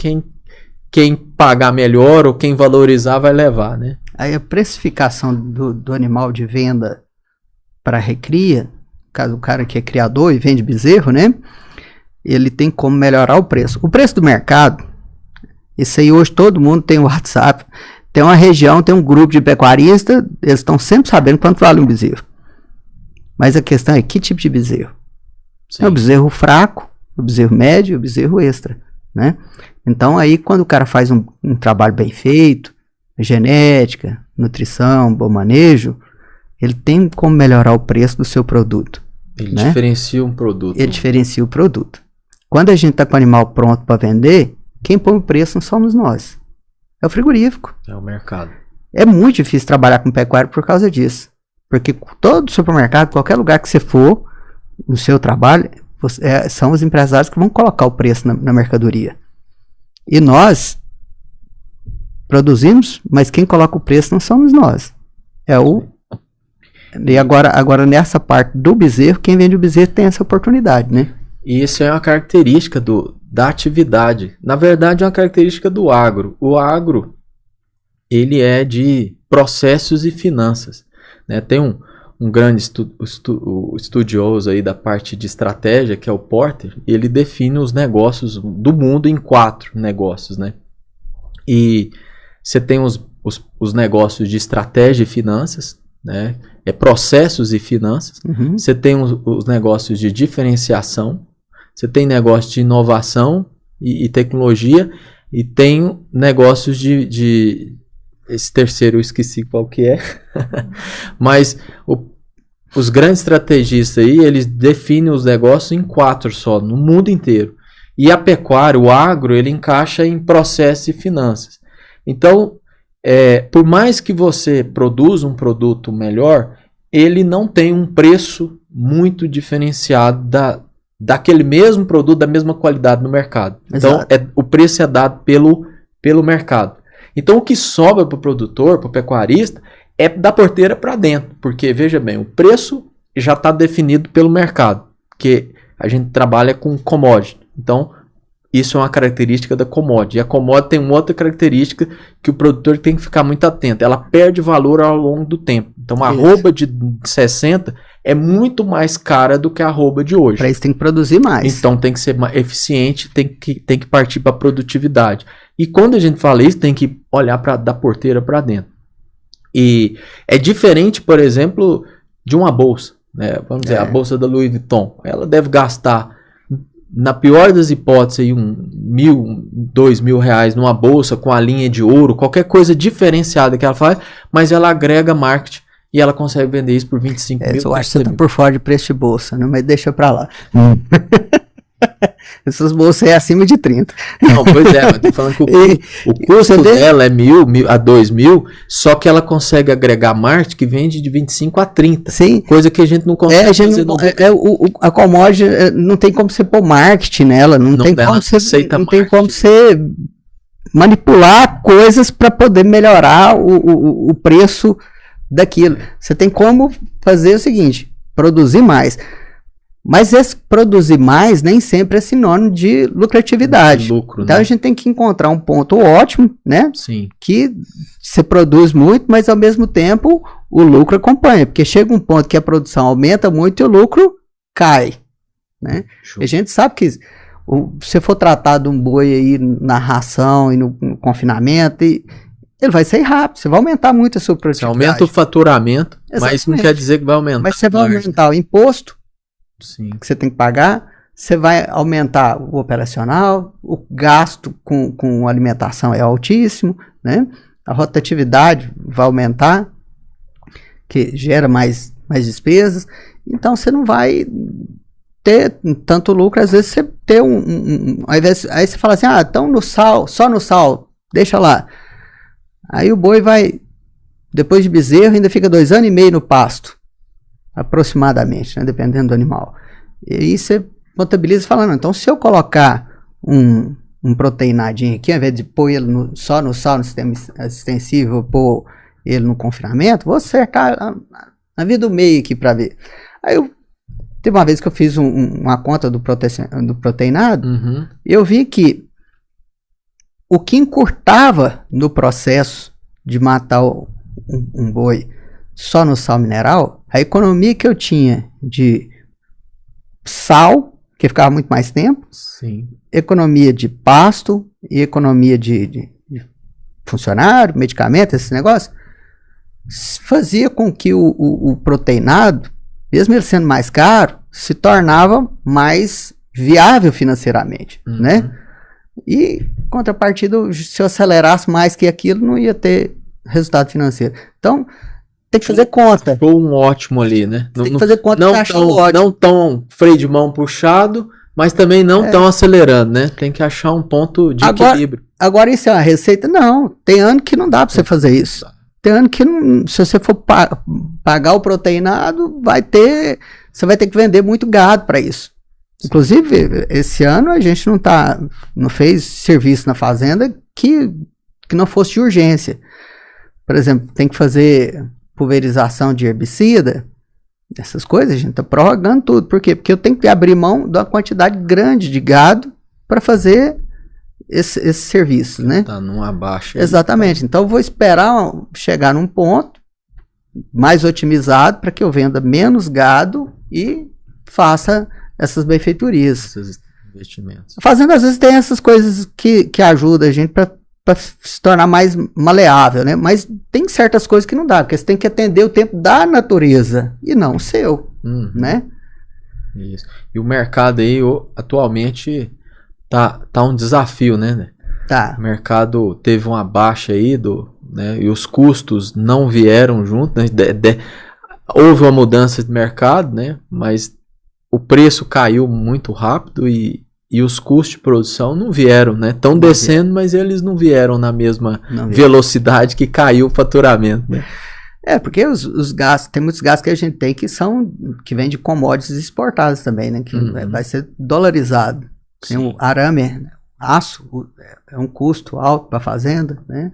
quem pagar melhor ou quem valorizar vai levar, né? Aí a precificação do animal de venda para recria, caso o cara que é criador e vende bezerro, né? Ele tem como melhorar o preço. O preço do mercado, isso aí hoje todo mundo tem o WhatsApp, tem uma região, tem um grupo de pecuaristas, eles estão sempre sabendo quanto vale um bezerro. Mas a questão é que tipo de bezerro? Sim. É o bezerro fraco, o bezerro médio e o bezerro extra, né? Então aí quando o cara faz um trabalho bem feito, genética, nutrição, bom manejo, ele tem como melhorar o preço do seu produto. Ele diferencia um produto. Ele diferencia o produto. Quando a gente está com o animal pronto para vender, quem põe o preço não somos nós. É o frigorífico. É o mercado. É muito difícil trabalhar com pecuária por causa disso. Porque todo supermercado, qualquer lugar que você for, no seu trabalho, são os empresários que vão colocar o preço na mercadoria. E nós produzimos, mas quem coloca o preço não somos nós. E agora nessa parte do bezerro, quem vende o bezerro tem essa oportunidade, né? E isso é uma característica da atividade. Na verdade, é uma característica do agro. O agro, ele é de processos e finanças, né? Tem um grande estudioso aí da parte de estratégia, que é o Porter. Ele define os negócios do mundo em 4 negócios, né? E você tem os negócios de estratégia e finanças, né? Processos e finanças. Uhum. Você tem os negócios de diferenciação, você tem negócios de inovação e tecnologia, e tem negócios de esse terceiro eu esqueci qual que é. Mas os grandes estrategistas aí, eles definem os negócios em 4 só, no mundo inteiro. E a pecuária, o agro, ele encaixa em processos e finanças. Então, por mais que você produza um produto melhor, ele não tem um preço muito diferenciado daquele mesmo produto, da mesma qualidade no mercado. Exato. Então, o preço é dado pelo mercado. Então, o que sobra para o produtor, para o pecuarista, é da porteira para dentro. Porque, veja bem, o preço já está definido pelo mercado. Porque a gente trabalha com commodity. Então, isso é uma característica da commodity. E a commodity tem uma outra característica que o produtor tem que ficar muito atento. Ela perde valor ao longo do tempo. Então, a arroba de 60 é muito mais cara do que a arroba de hoje. Para isso tem que produzir mais. Então, tem que ser mais eficiente, tem que partir para a produtividade. E quando a gente fala isso, tem que olhar da porteira para dentro. E é diferente, por exemplo, de uma bolsa, né? Vamos dizer, a bolsa da Louis Vuitton. Ela deve gastar, na pior das hipóteses, aí, R$1.000, R$2.000 numa bolsa com a linha de ouro, qualquer coisa diferenciada que ela faz, mas ela agrega marketing e ela consegue vender isso por 25 mil. Eu acho que você tá por fora de preço de bolsa, né? Mas deixa pra lá. Essas bolsas é acima de 30. Não, pois é, mas tô falando que o custo dela é 1.000 a 2.000, só que ela consegue agregar marketing que vende de 25 a 30. Sim. Coisa que a gente não consegue fazer. A commodity não tem como você pôr marketing nela, não tem como você manipular coisas para poder melhorar o preço daquilo. Você tem como fazer o seguinte, produzir mais. Mas esse produzir mais nem sempre é sinônimo de lucratividade. De lucro, então, né? A gente tem que encontrar um ponto ótimo, né? Sim. Que você produz muito, mas ao mesmo tempo o lucro acompanha. Porque chega um ponto que a produção aumenta muito e o lucro cai, né? A gente sabe que se você for tratar de um boi aí na ração e no confinamento, ele vai sair rápido, você vai aumentar muito a sua produtividade. Você aumenta o faturamento, exatamente. Mas não quer dizer que vai aumentar. Mas você vai aumentar o imposto, sim, que você tem que pagar, você vai aumentar o operacional, o gasto com alimentação é altíssimo, né? A rotatividade vai aumentar, que gera mais despesas, então você não vai ter tanto lucro. Às vezes você ter aí você fala assim, então no sal, só no sal, deixa lá. Aí o boi vai, depois de bezerro, ainda fica 2 anos e meio no pasto. Aproximadamente, né, dependendo do animal. E aí você contabiliza e fala, não, então se eu colocar um proteinadinho aqui, ao invés de pôr ele só no sal, no sistema extensível, pôr ele no confinamento, vou cercar a vida do meio aqui para ver. Aí teve uma vez que eu fiz uma conta do proteinado, e eu vi que o que encurtava no processo de matar um boi só no sal mineral, a economia que eu tinha de sal, que ficava muito mais tempo, sim, economia de pasto e economia de funcionário, medicamento, esse negócio, fazia com que o proteinado, mesmo ele sendo mais caro, se tornava mais viável financeiramente, né? E, contrapartida, se eu acelerasse mais que aquilo, não ia ter resultado financeiro. Então, tem que fazer conta. Ficou um ótimo ali, né? Tem que fazer conta não pra achar o ótimo. não tão freio de mão puxado, mas também não tão acelerando, né? Tem que achar um ponto de equilíbrio. Agora, isso é uma receita? Não. Tem ano que não dá pra você fazer isso. Tem ano que, não, se você for pagar o proteinado, você vai ter que vender muito gado para isso. Sim. Inclusive, esse ano a gente não fez serviço na fazenda que não fosse de urgência. Por exemplo, tem que fazer pulverização de herbicida, essas coisas, a gente está prorrogando tudo. Por quê? Porque eu tenho que abrir mão de uma quantidade grande de gado para fazer esse serviço, né? Tá numa baixa. Exatamente. Então eu vou esperar chegar num ponto mais otimizado para que eu venda menos gado e faça essas benfeitorias. Esses investimentos. A fazenda às vezes tem essas coisas que ajudam a gente para se tornar mais maleável, né? Mas tem certas coisas que não dá, porque você tem que atender o tempo da natureza e não o seu, né? Isso. E o mercado aí atualmente tá um desafio, né? Tá. O mercado teve uma baixa aí né? E os custos não vieram junto, né? Houve uma mudança de mercado, né? Mas o preço caiu muito rápido e os custos de produção não vieram, né? Estão descendo, mas eles não vieram na mesma velocidade que caiu o faturamento, né? Porque os gastos, tem muitos gastos que a gente tem que vem de commodities exportadas também, né? Que vai ser dolarizado. Tem o arame, aço, é um custo alto para a fazenda, né?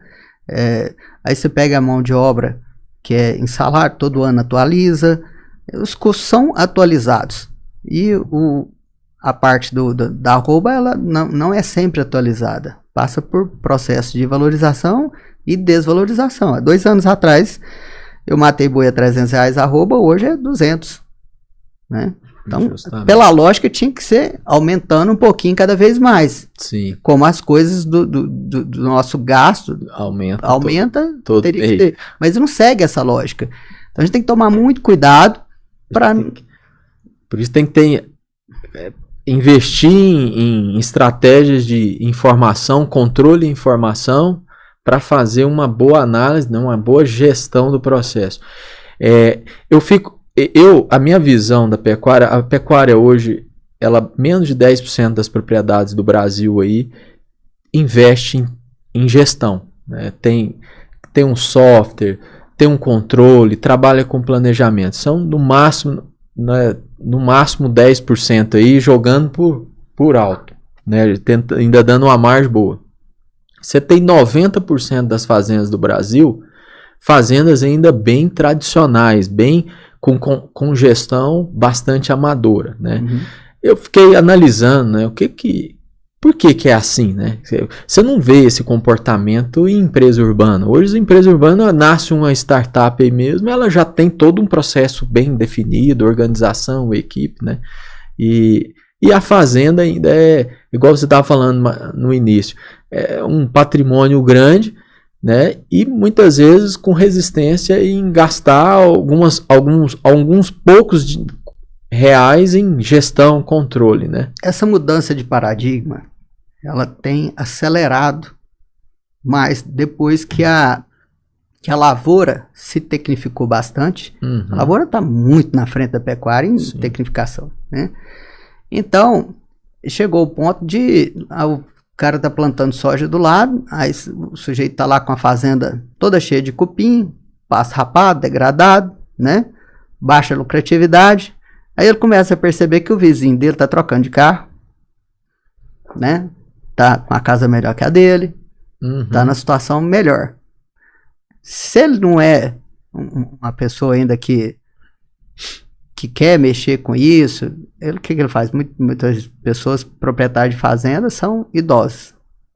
Aí você pega a mão de obra, que é em salário, todo ano atualiza, os custos são atualizados. E a parte da arroba, ela não é sempre atualizada, passa por processo de valorização e desvalorização. Há 2 anos atrás, eu matei boi a R$300 a arroba, hoje é 200, né? Então, pela lógica, tinha que ser aumentando um pouquinho cada vez mais. Sim. Como as coisas do nosso gasto aumenta teria que ter. Mas não segue essa lógica. Então, a gente tem que tomar muito cuidado para... Por isso tem que ter... investir em estratégias de informação, controle de informação, para fazer uma boa análise, uma boa gestão do processo. A minha visão da pecuária, a pecuária hoje, menos de 10% das propriedades do Brasil aí investe em gestão, né? Tem um software, tem um controle, trabalha com planejamento. São no máximo 10% aí jogando por alto, né? Ainda dando uma margem boa. Você tem 90% das fazendas do Brasil, fazendas ainda bem tradicionais, bem com gestão bastante amadora, né? Eu fiquei analisando, né, por que é assim, né? Você não vê esse comportamento em empresa urbana. Hoje, a empresa urbana nasce uma startup aí mesmo, ela já tem todo um processo bem definido, organização, equipe, né? E a fazenda ainda igual você estava falando no início, é um patrimônio grande, né? E muitas vezes com resistência em gastar alguns poucos reais em gestão, controle, né? Essa mudança de paradigma, ela tem acelerado mais depois que a lavoura se tecnificou bastante. A lavoura está muito na frente da pecuária em tecnificação, né? Então, chegou o ponto de o cara tá plantando soja do lado, aí o sujeito tá lá com a fazenda toda cheia de cupim, pasto rapado, degradado, né? Baixa lucratividade. Aí ele começa a perceber que o vizinho dele tá trocando de carro, né? Tá com a casa melhor que a dele, tá na situação melhor. Se ele não é uma pessoa ainda que quer mexer com isso, o que ele faz? Muitas pessoas proprietárias de fazenda são idosos.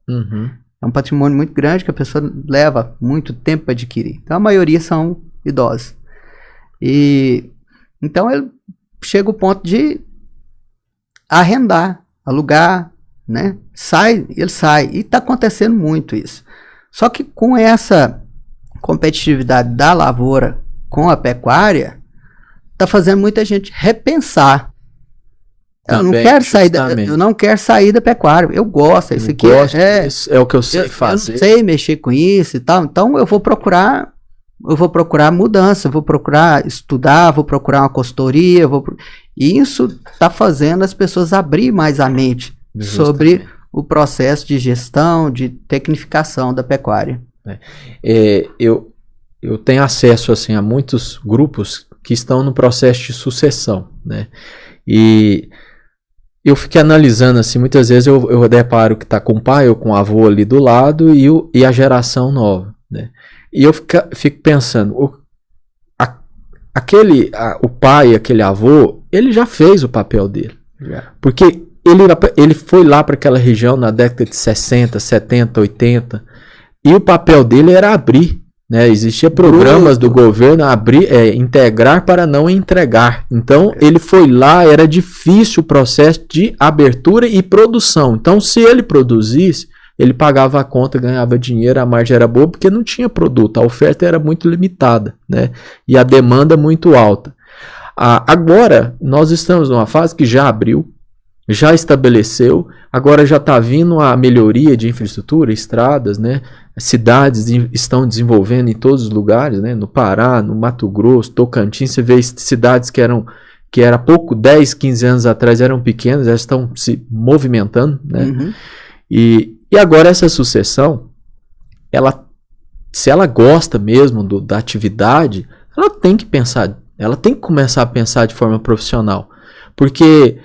É um patrimônio muito grande que a pessoa leva muito tempo para adquirir. Então a maioria são idosos. Então ele chega ao ponto de arrendar, alugar, né? Ele sai. E está acontecendo muito isso. Só que com essa competitividade da lavoura com a pecuária, está fazendo muita gente repensar Eu não quero sair da pecuária. Eu gosto. Isso aqui é o que eu sei fazer. Eu sei mexer com isso e tal. Então eu vou procurar mudança, vou procurar estudar, vou procurar uma consultoria, e isso está fazendo as pessoas abrir mais a mente sobre o processo de gestão, de tecnificação da pecuária. Eu tenho acesso assim, a muitos grupos que estão no processo de sucessão, né? E eu fiquei analisando assim, muitas vezes eu deparo que está com o pai ou com o avô ali do lado e a geração nova, né? E eu fico pensando, o pai, aquele avô, ele já fez o papel dele. Porque ele foi lá para aquela região na década de 60, 70, 80, e o papel dele era abrir. Né? Existia programas do governo integrar para não entregar. Então ele foi lá, era difícil o processo de abertura e produção. Então se ele produzisse, ele pagava a conta, ganhava dinheiro, a margem era boa porque não tinha produto, a oferta era muito limitada, né? E a demanda muito alta. Agora nós estamos numa fase que já abriu, já estabeleceu, agora já está vindo a melhoria de infraestrutura, estradas, né? Cidades estão desenvolvendo em todos os lugares, né? No Pará, no Mato Grosso, Tocantins, você vê cidades que era pouco, 10, 15 anos atrás eram pequenas, já estão se movimentando, né? Uhum. E agora essa sucessão, se ela gosta mesmo da atividade, ela tem que começar a pensar de forma profissional, porque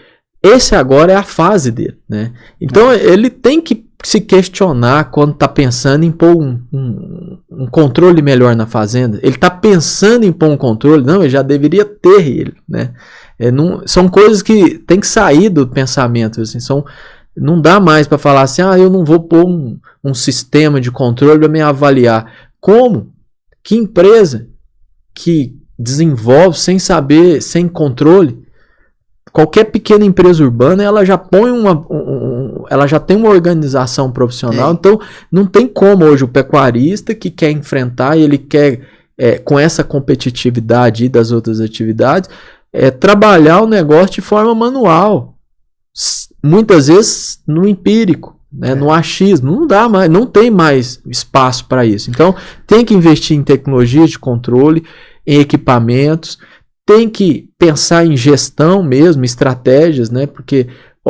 esse agora é a fase dele, né? Então ele tem que se questionar quando está pensando em pôr um controle melhor na fazenda. Ele está pensando em pôr um controle, não, ele já deveria ter ele, né? São coisas que tem que sair do pensamento, assim, não dá mais para falar assim, eu não vou pôr um sistema de controle para me avaliar. Como? Que empresa que desenvolve sem saber, sem controle? Qualquer pequena empresa urbana, ela já põe ela já tem uma organização profissional, então não tem como hoje o pecuarista que quer enfrentar, ele quer, com essa competitividade das outras atividades, trabalhar o negócio de forma manual. Muitas vezes no empírico, né, no achismo, não dá mais, não tem mais espaço para isso. Então tem que investir em tecnologias de controle, em equipamentos, tem que pensar em gestão mesmo, estratégias, né, porque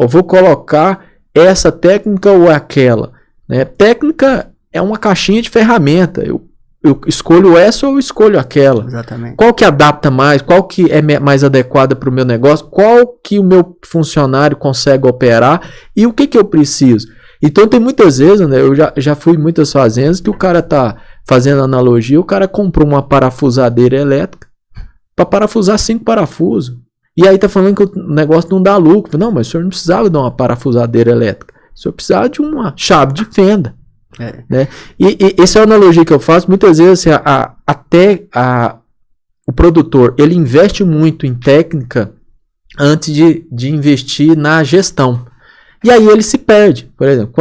vou colocar essa técnica ou aquela, né? Técnica é uma caixinha de ferramenta, eu escolho essa ou eu escolho aquela. Exatamente. Qual que adapta mais, qual que é mais adequada para o meu negócio, qual que o meu funcionário consegue operar e o que eu preciso. Então tem muitas vezes, né, eu já fui em muitas fazendas que o cara tá fazendo analogia, o cara comprou uma parafusadeira elétrica para parafusar 5 parafusos. E aí tá falando que o negócio não dá lucro. Não, mas o senhor não precisava de uma parafusadeira elétrica. O senhor precisava de uma chave de fenda. Né? E essa é a analogia que eu faço. Muitas vezes o produtor ele investe muito em técnica antes de investir na gestão. E aí ele se perde. Por exemplo,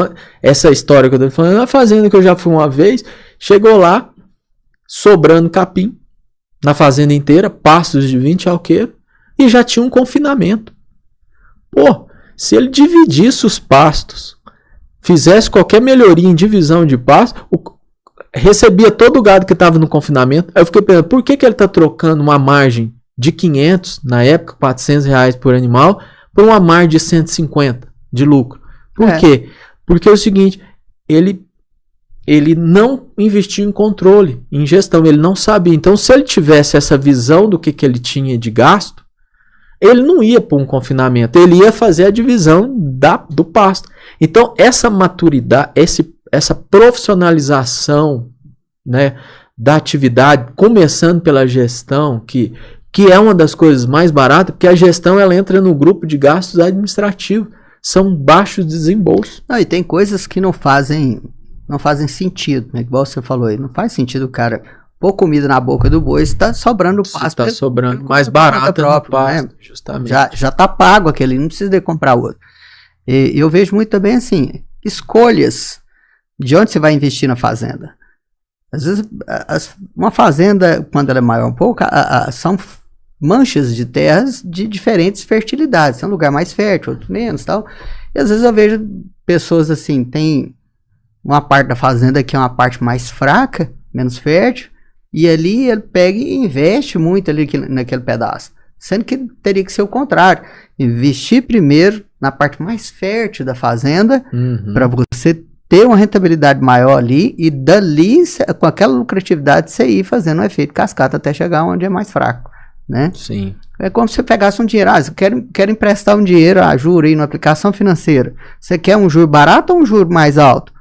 essa história que eu estou falando, na fazenda que eu já fui uma vez, chegou lá, sobrando capim na fazenda inteira, pastos de 20 alqueiros, e já tinha um confinamento. Se ele dividisse os pastos, fizesse qualquer melhoria em divisão de pastos, recebia todo o gado que estava no confinamento. Aí eu fiquei pensando, por que ele está trocando uma margem de 500, na época R$400 por animal, por uma margem de 150 de lucro? Por quê? Porque é o seguinte, ele não investiu em controle, em gestão, ele não sabia. Então, se ele tivesse essa visão do que ele tinha de gasto, ele não ia para um confinamento, ele ia fazer a divisão do pasto. Então, essa maturidade, essa profissionalização, né, da atividade, começando pela gestão, que é uma das coisas mais baratas, porque a gestão ela entra no grupo de gastos administrativos, são baixos desembolsos. E tem coisas que não fazem sentido, né? Igual você falou aí, não faz sentido o cara pôr comida na boca do boi, está sobrando pasto. Está sobrando mais barato no pasto, né? Justamente. Já está pago aquele, não precisa de comprar outro. E eu vejo muito também assim, escolhas de onde você vai investir na fazenda. Às vezes, uma fazenda, quando ela é maior um pouco, são manchas de terras de diferentes fertilidades. Tem um lugar mais fértil, outro menos, tal. E às vezes eu vejo pessoas assim, tem uma parte da fazenda que é uma parte mais fraca, menos fértil, e ali ele pega e investe muito ali naquele pedaço. Sendo que teria que ser o contrário. Investir primeiro na parte mais fértil da fazenda, para você ter uma rentabilidade maior ali, e dali, com aquela lucratividade, você ir fazendo um efeito cascata até chegar onde é mais fraco, né? Sim. É como se você pegasse um dinheiro, você quer emprestar um dinheiro a juro aí numa aplicação financeira. Você quer um juro barato ou um juro mais alto?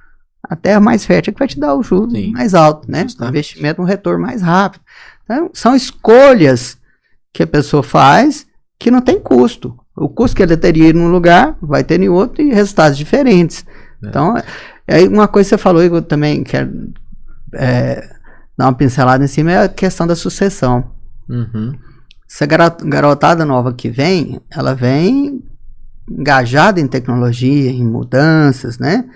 A terra mais fértil é que vai te dar o juro mais alto, né? O investimento, um retorno mais rápido. Então, são escolhas que a pessoa faz que não tem custo. O custo que ele teria num lugar, vai ter em outro, e resultados diferentes. Então, aí uma coisa que você falou, e eu também quero dar uma pincelada em cima, é a questão da sucessão. Essa garotada nova que vem, ela vem engajada em tecnologia, em mudanças, né?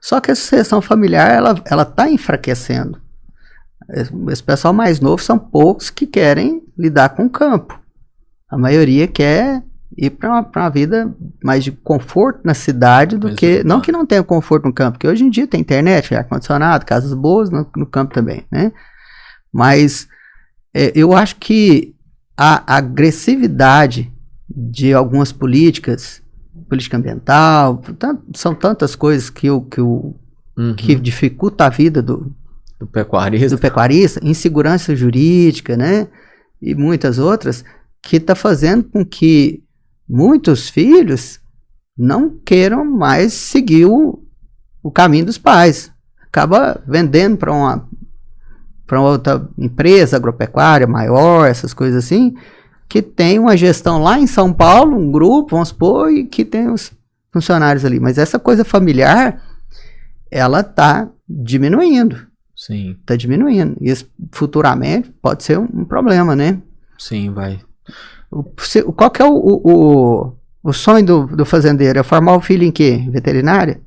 Só que a sucessão familiar, ela está enfraquecendo. Esse pessoal mais novo são poucos que querem lidar com o campo. A maioria quer ir para uma vida mais de conforto na cidade do que... Não que não tenha conforto no campo, porque hoje em dia tem internet, ar-condicionado, casas boas no campo também, né? Mas eu acho que a agressividade de algumas política ambiental, são tantas coisas que dificulta a vida do pecuarista, insegurança jurídica, né? E muitas outras, que está fazendo com que muitos filhos não queiram mais seguir o caminho dos pais. Acaba vendendo para uma outra empresa agropecuária maior, essas coisas assim, que tem uma gestão lá em São Paulo, um grupo, vamos supor, e que tem os funcionários ali. Mas essa coisa familiar, ela está diminuindo. Sim. Está diminuindo. E isso, futuramente, pode ser um problema, né? Sim, vai. Qual que é o sonho do fazendeiro? É formar o filho em quê? Veterinária?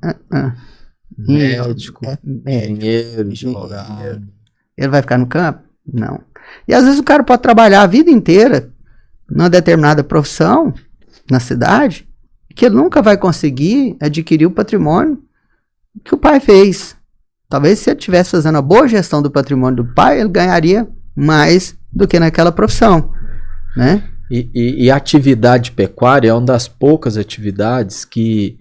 Médico, engenheiro, advogado. Ele vai ficar no campo? Não. E às vezes o cara pode trabalhar a vida inteira numa determinada profissão na cidade, que ele nunca vai conseguir adquirir o patrimônio que o pai fez. Talvez se ele estivesse fazendo a boa gestão do patrimônio do pai, ele ganharia mais do que naquela profissão, né? E a atividade pecuária é uma das poucas atividades que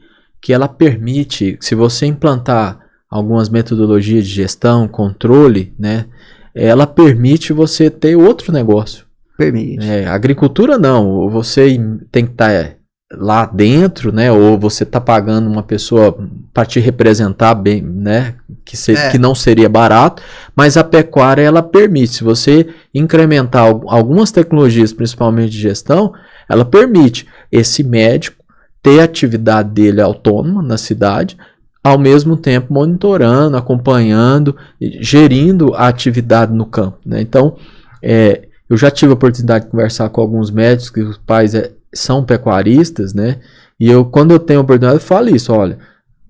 ela permite, se você implantar algumas metodologias de gestão, controle, né, ela permite você ter outro negócio. Permite. Agricultura não, você tem que estar lá dentro, né, ou você está pagando uma pessoa para te representar bem, né, que não seria barato, mas a pecuária ela permite, se você incrementar algumas tecnologias, principalmente de gestão, ela permite esse médico ter a atividade dele autônoma na cidade, ao mesmo tempo monitorando, acompanhando, gerindo a atividade no campo, né? Então, eu já tive a oportunidade de conversar com alguns médicos que os pais são pecuaristas, né? E quando eu tenho a oportunidade, eu falo isso, olha,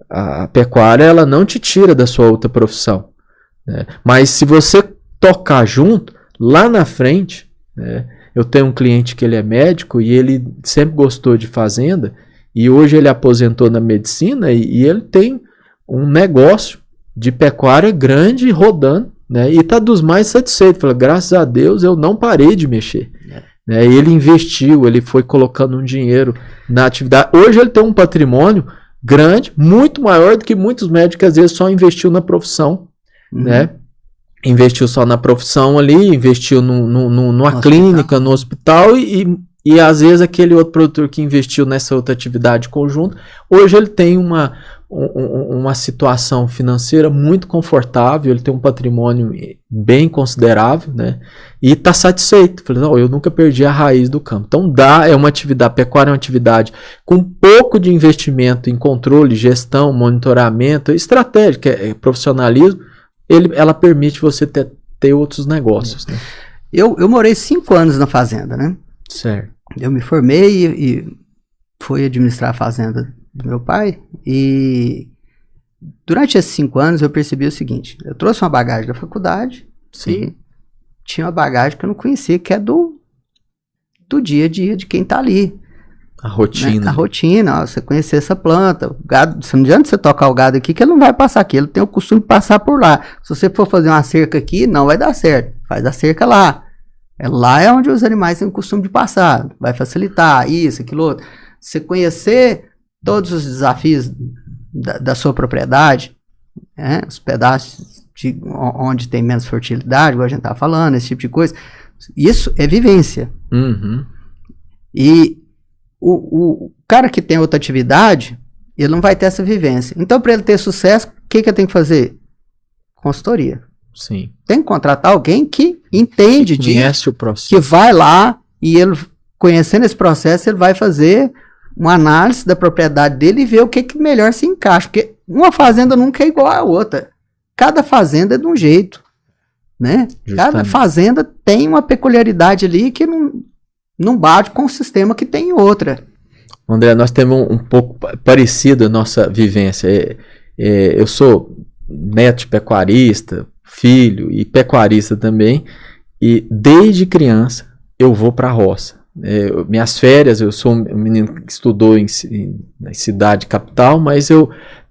a pecuária ela não te tira da sua outra profissão, né? Mas se você tocar junto, lá na frente, né? Eu tenho um cliente que ele é médico e ele sempre gostou de fazenda, e hoje ele aposentou na medicina e ele tem um negócio de pecuária grande rodando, né? E está dos mais satisfeitos. Fala, graças a Deus eu não parei de mexer. Né? Ele investiu, ele foi colocando um dinheiro na atividade. Hoje ele tem um patrimônio grande, muito maior do que muitos médicos que às vezes só investiu na profissão, né? Investiu só na profissão ali, investiu numa clínica, no hospital e às vezes aquele outro produtor que investiu nessa outra atividade conjunta, hoje ele tem uma situação financeira muito confortável, ele tem um patrimônio bem considerável, né? E está satisfeito. Falei, não, eu nunca perdi a raiz do campo. Então a pecuária é uma atividade com pouco de investimento em controle, gestão, monitoramento, estratégia, profissionalismo, ela permite você ter outros negócios, né? Eu morei 5 anos na fazenda, né? Certo. Eu me formei e fui administrar a fazenda do meu pai, e durante esses 5 anos eu percebi o seguinte: eu trouxe uma bagagem da faculdade. Sim. E tinha uma bagagem que eu não conhecia, que é do do dia a dia de quem está ali. A rotina. Né? A rotina, ó, você conhecer essa planta, o gado, não adianta você tocar o gado aqui que ele não vai passar aqui, ele tem o costume de passar por lá. Se você for fazer uma cerca aqui, não vai dar certo, faz a cerca lá. Lá é onde os animais têm o costume de passar, vai facilitar isso, aquilo outro. Você conhecer todos os desafios da sua propriedade, né? Os pedaços onde tem menos fertilidade, igual a gente estava falando, esse tipo de coisa, isso é vivência. Uhum. E o cara que tem outra atividade, ele não vai ter essa vivência. Então, para ele ter sucesso, o que eu tenho que fazer? Consultoria. Sim. Tem que contratar alguém que entende disso. Conhece o processo. Que vai lá e ele, conhecendo esse processo, ele vai fazer uma análise da propriedade dele e ver o que melhor se encaixa. Porque uma fazenda nunca é igual à outra. Cada fazenda é de um jeito. Né? Cada fazenda tem uma peculiaridade ali que não bate com o sistema que tem em outra. André, nós temos um pouco parecido a nossa vivência. Eu sou neto de pecuarista, filho e pecuarista também, e desde criança eu vou para a roça. Minhas férias, eu sou um menino que estudou na cidade capital, mas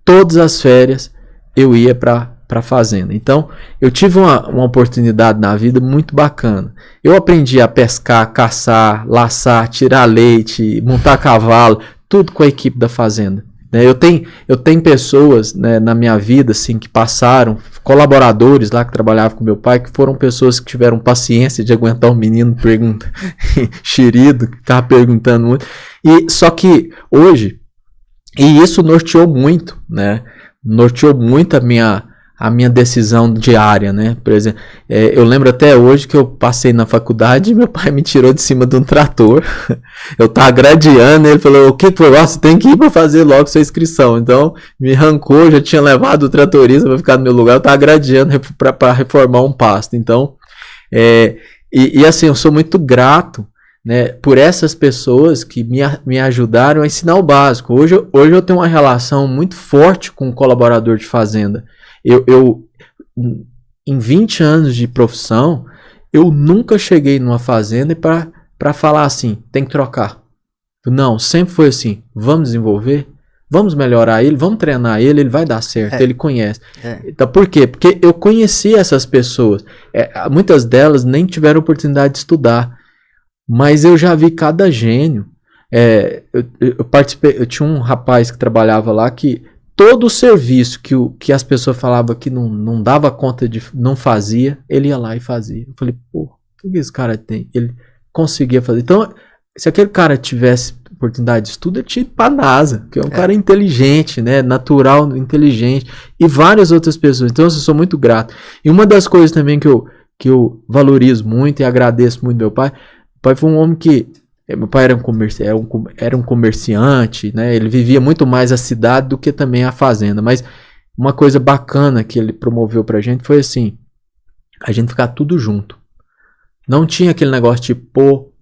todas as férias eu ia para a fazenda. Então, eu tive uma oportunidade na vida muito bacana. Eu aprendi a pescar, caçar, laçar, tirar leite, montar cavalo, tudo com a equipe da fazenda. Eu tenho pessoas, né, na minha vida assim, que passaram, colaboradores lá que trabalhavam com meu pai, que foram pessoas que tiveram paciência de aguentar um menino xerido, que estava perguntando muito. Só que hoje, e isso norteou muito, né? Norteou muito a minha decisão diária, né? Por exemplo, eu lembro até hoje que eu passei na faculdade e meu pai me tirou de cima de um trator. Eu tava gradeando, ele falou, o que foi? Você tem que ir para fazer logo sua inscrição. Então, me arrancou, já tinha levado o tratorista para ficar no meu lugar, eu tava gradeando para reformar um pasto. Então, assim, eu sou muito grato, né, por essas pessoas que me ajudaram a ensinar o básico. Hoje eu tenho uma relação muito forte com o colaborador de fazenda. Em 20 anos de profissão, eu nunca cheguei numa fazenda para falar assim, tem que trocar. Não, sempre foi assim, vamos desenvolver, vamos melhorar ele, vamos treinar ele vai dar certo, ele conhece. Então, por quê? Porque eu conheci essas pessoas. Muitas delas nem tiveram oportunidade de estudar, mas eu já vi cada gênio. Eu tinha um rapaz que trabalhava lá que todo o serviço que as pessoas falavam que não dava conta de, não fazia, ele ia lá e fazia. Eu falei, pô, o que esse cara tem? Ele conseguia fazer. Então, se aquele cara tivesse oportunidade de estudo, ele tinha ido para a NASA, que é um cara inteligente, né? Natural, inteligente, e várias outras pessoas. Então, eu sou muito grato. E uma das coisas também que eu valorizo muito e agradeço muito meu pai foi um homem que meu pai era um comerciante, né? Ele vivia muito mais a cidade do que também a fazenda. Mas uma coisa bacana que ele promoveu pra gente foi assim, a gente ficar tudo junto. Não tinha aquele negócio de pôr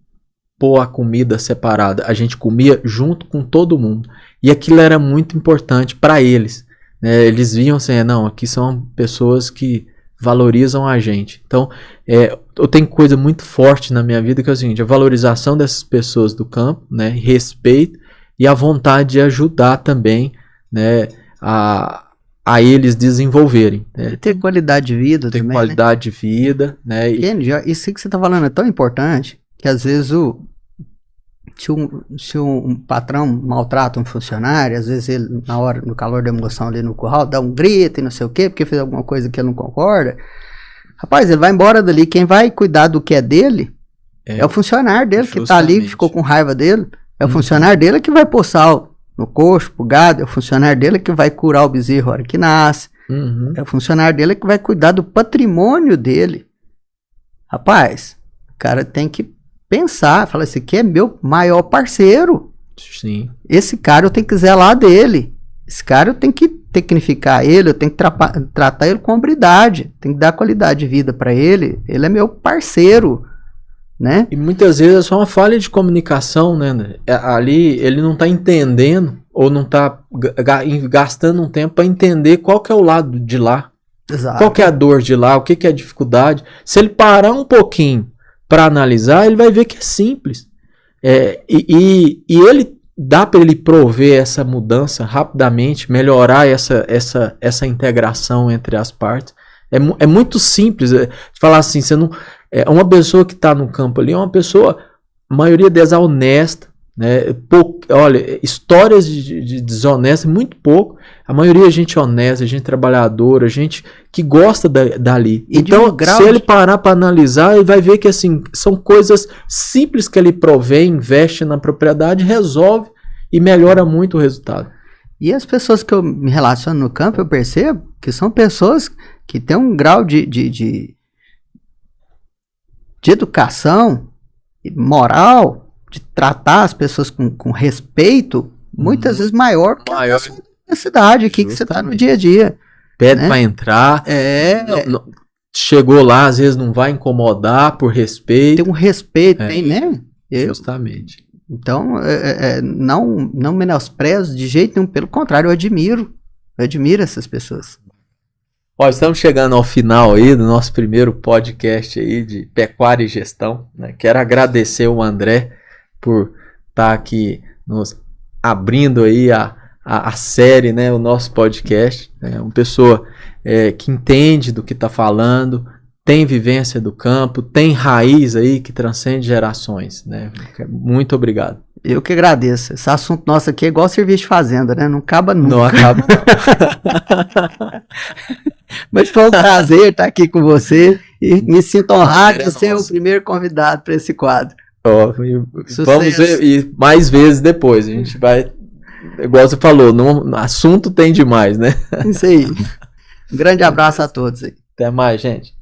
a comida separada. A gente comia junto com todo mundo. E aquilo era muito importante para eles, né? Eles viam assim, não, aqui são pessoas que valorizam a gente. Então, eu tenho coisa muito forte na minha vida que é o seguinte, a valorização dessas pessoas do campo, né, respeito e a vontade de ajudar também, né, a eles desenvolverem. Né. Ter qualidade de vida ter também, qualidade de vida, né. Isso que você está falando é tão importante que às vezes se um patrão maltrata um funcionário, às vezes ele, no calor da emoção ali no curral, dá um grito e não sei o quê, porque fez alguma coisa que ele não concorda. Rapaz, ele vai embora dali, quem vai cuidar do que é dele é o funcionário dele, que tá ali, que ficou com raiva dele. É o funcionário dele que vai pôr sal no coxo, pro gado, é o funcionário dele que vai curar o bezerro na hora que nasce. É o funcionário dele que vai cuidar do patrimônio dele. Rapaz, o cara tem que pensar, falar, esse aqui é meu maior parceiro. Sim. Esse cara eu tenho que zelar dele. Esse cara eu tenho que tecnificar ele, eu tenho que tratar ele com hombridade, tenho que dar qualidade de vida para ele. Ele é meu parceiro, né? E muitas vezes é só uma falha de comunicação, né? Ali ele não está entendendo ou não está gastando um tempo para entender qual que é o lado de lá. Exato. Qual que é a dor de lá, o que é a dificuldade. Se ele parar um pouquinho para analisar, ele vai ver que é simples. E ele dá para ele prover essa mudança rapidamente, melhorar essa integração entre as partes. É muito simples. Falar assim, você não, uma pessoa que está no campo ali é uma pessoa, a maioria delas é honesta, né? Olha, histórias de desonesta, muito pouco. A maioria é gente honesta, gente trabalhadora, gente que gosta dali. E então, se ele parar para analisar, ele vai ver que assim, são coisas simples que ele provê, investe na propriedade, resolve e melhora muito o resultado. E as pessoas que eu me relaciono no campo, eu percebo que são pessoas que têm um grau de educação, moral, de tratar as pessoas com respeito, muitas vezes maior que a cidade aqui que você está no dia a dia. Pede para entrar, chegou lá, às vezes não vai incomodar por respeito. Tem um respeito, tem, né? Justamente. Então, não menosprezo de jeito nenhum, pelo contrário, eu admiro essas pessoas. Ó, estamos chegando ao final aí do nosso primeiro podcast aí de pecuária e gestão, né? Quero agradecer o André por estar aqui nos abrindo aí a série, né? O nosso podcast. É uma pessoa que entende do que está falando, tem vivência do campo, tem raiz aí que transcende gerações, né? Muito obrigado. Eu que agradeço. Esse assunto nosso aqui é igual serviço de fazenda, né? Não acaba nunca. Não acaba. Mas foi um prazer estar aqui com você e me sinto honrado de ser o primeiro convidado para esse quadro. Vamos ver e mais vezes depois. A gente vai, igual você falou, assunto tem demais, né? Isso aí. Um grande abraço a todos aí. Até mais, gente.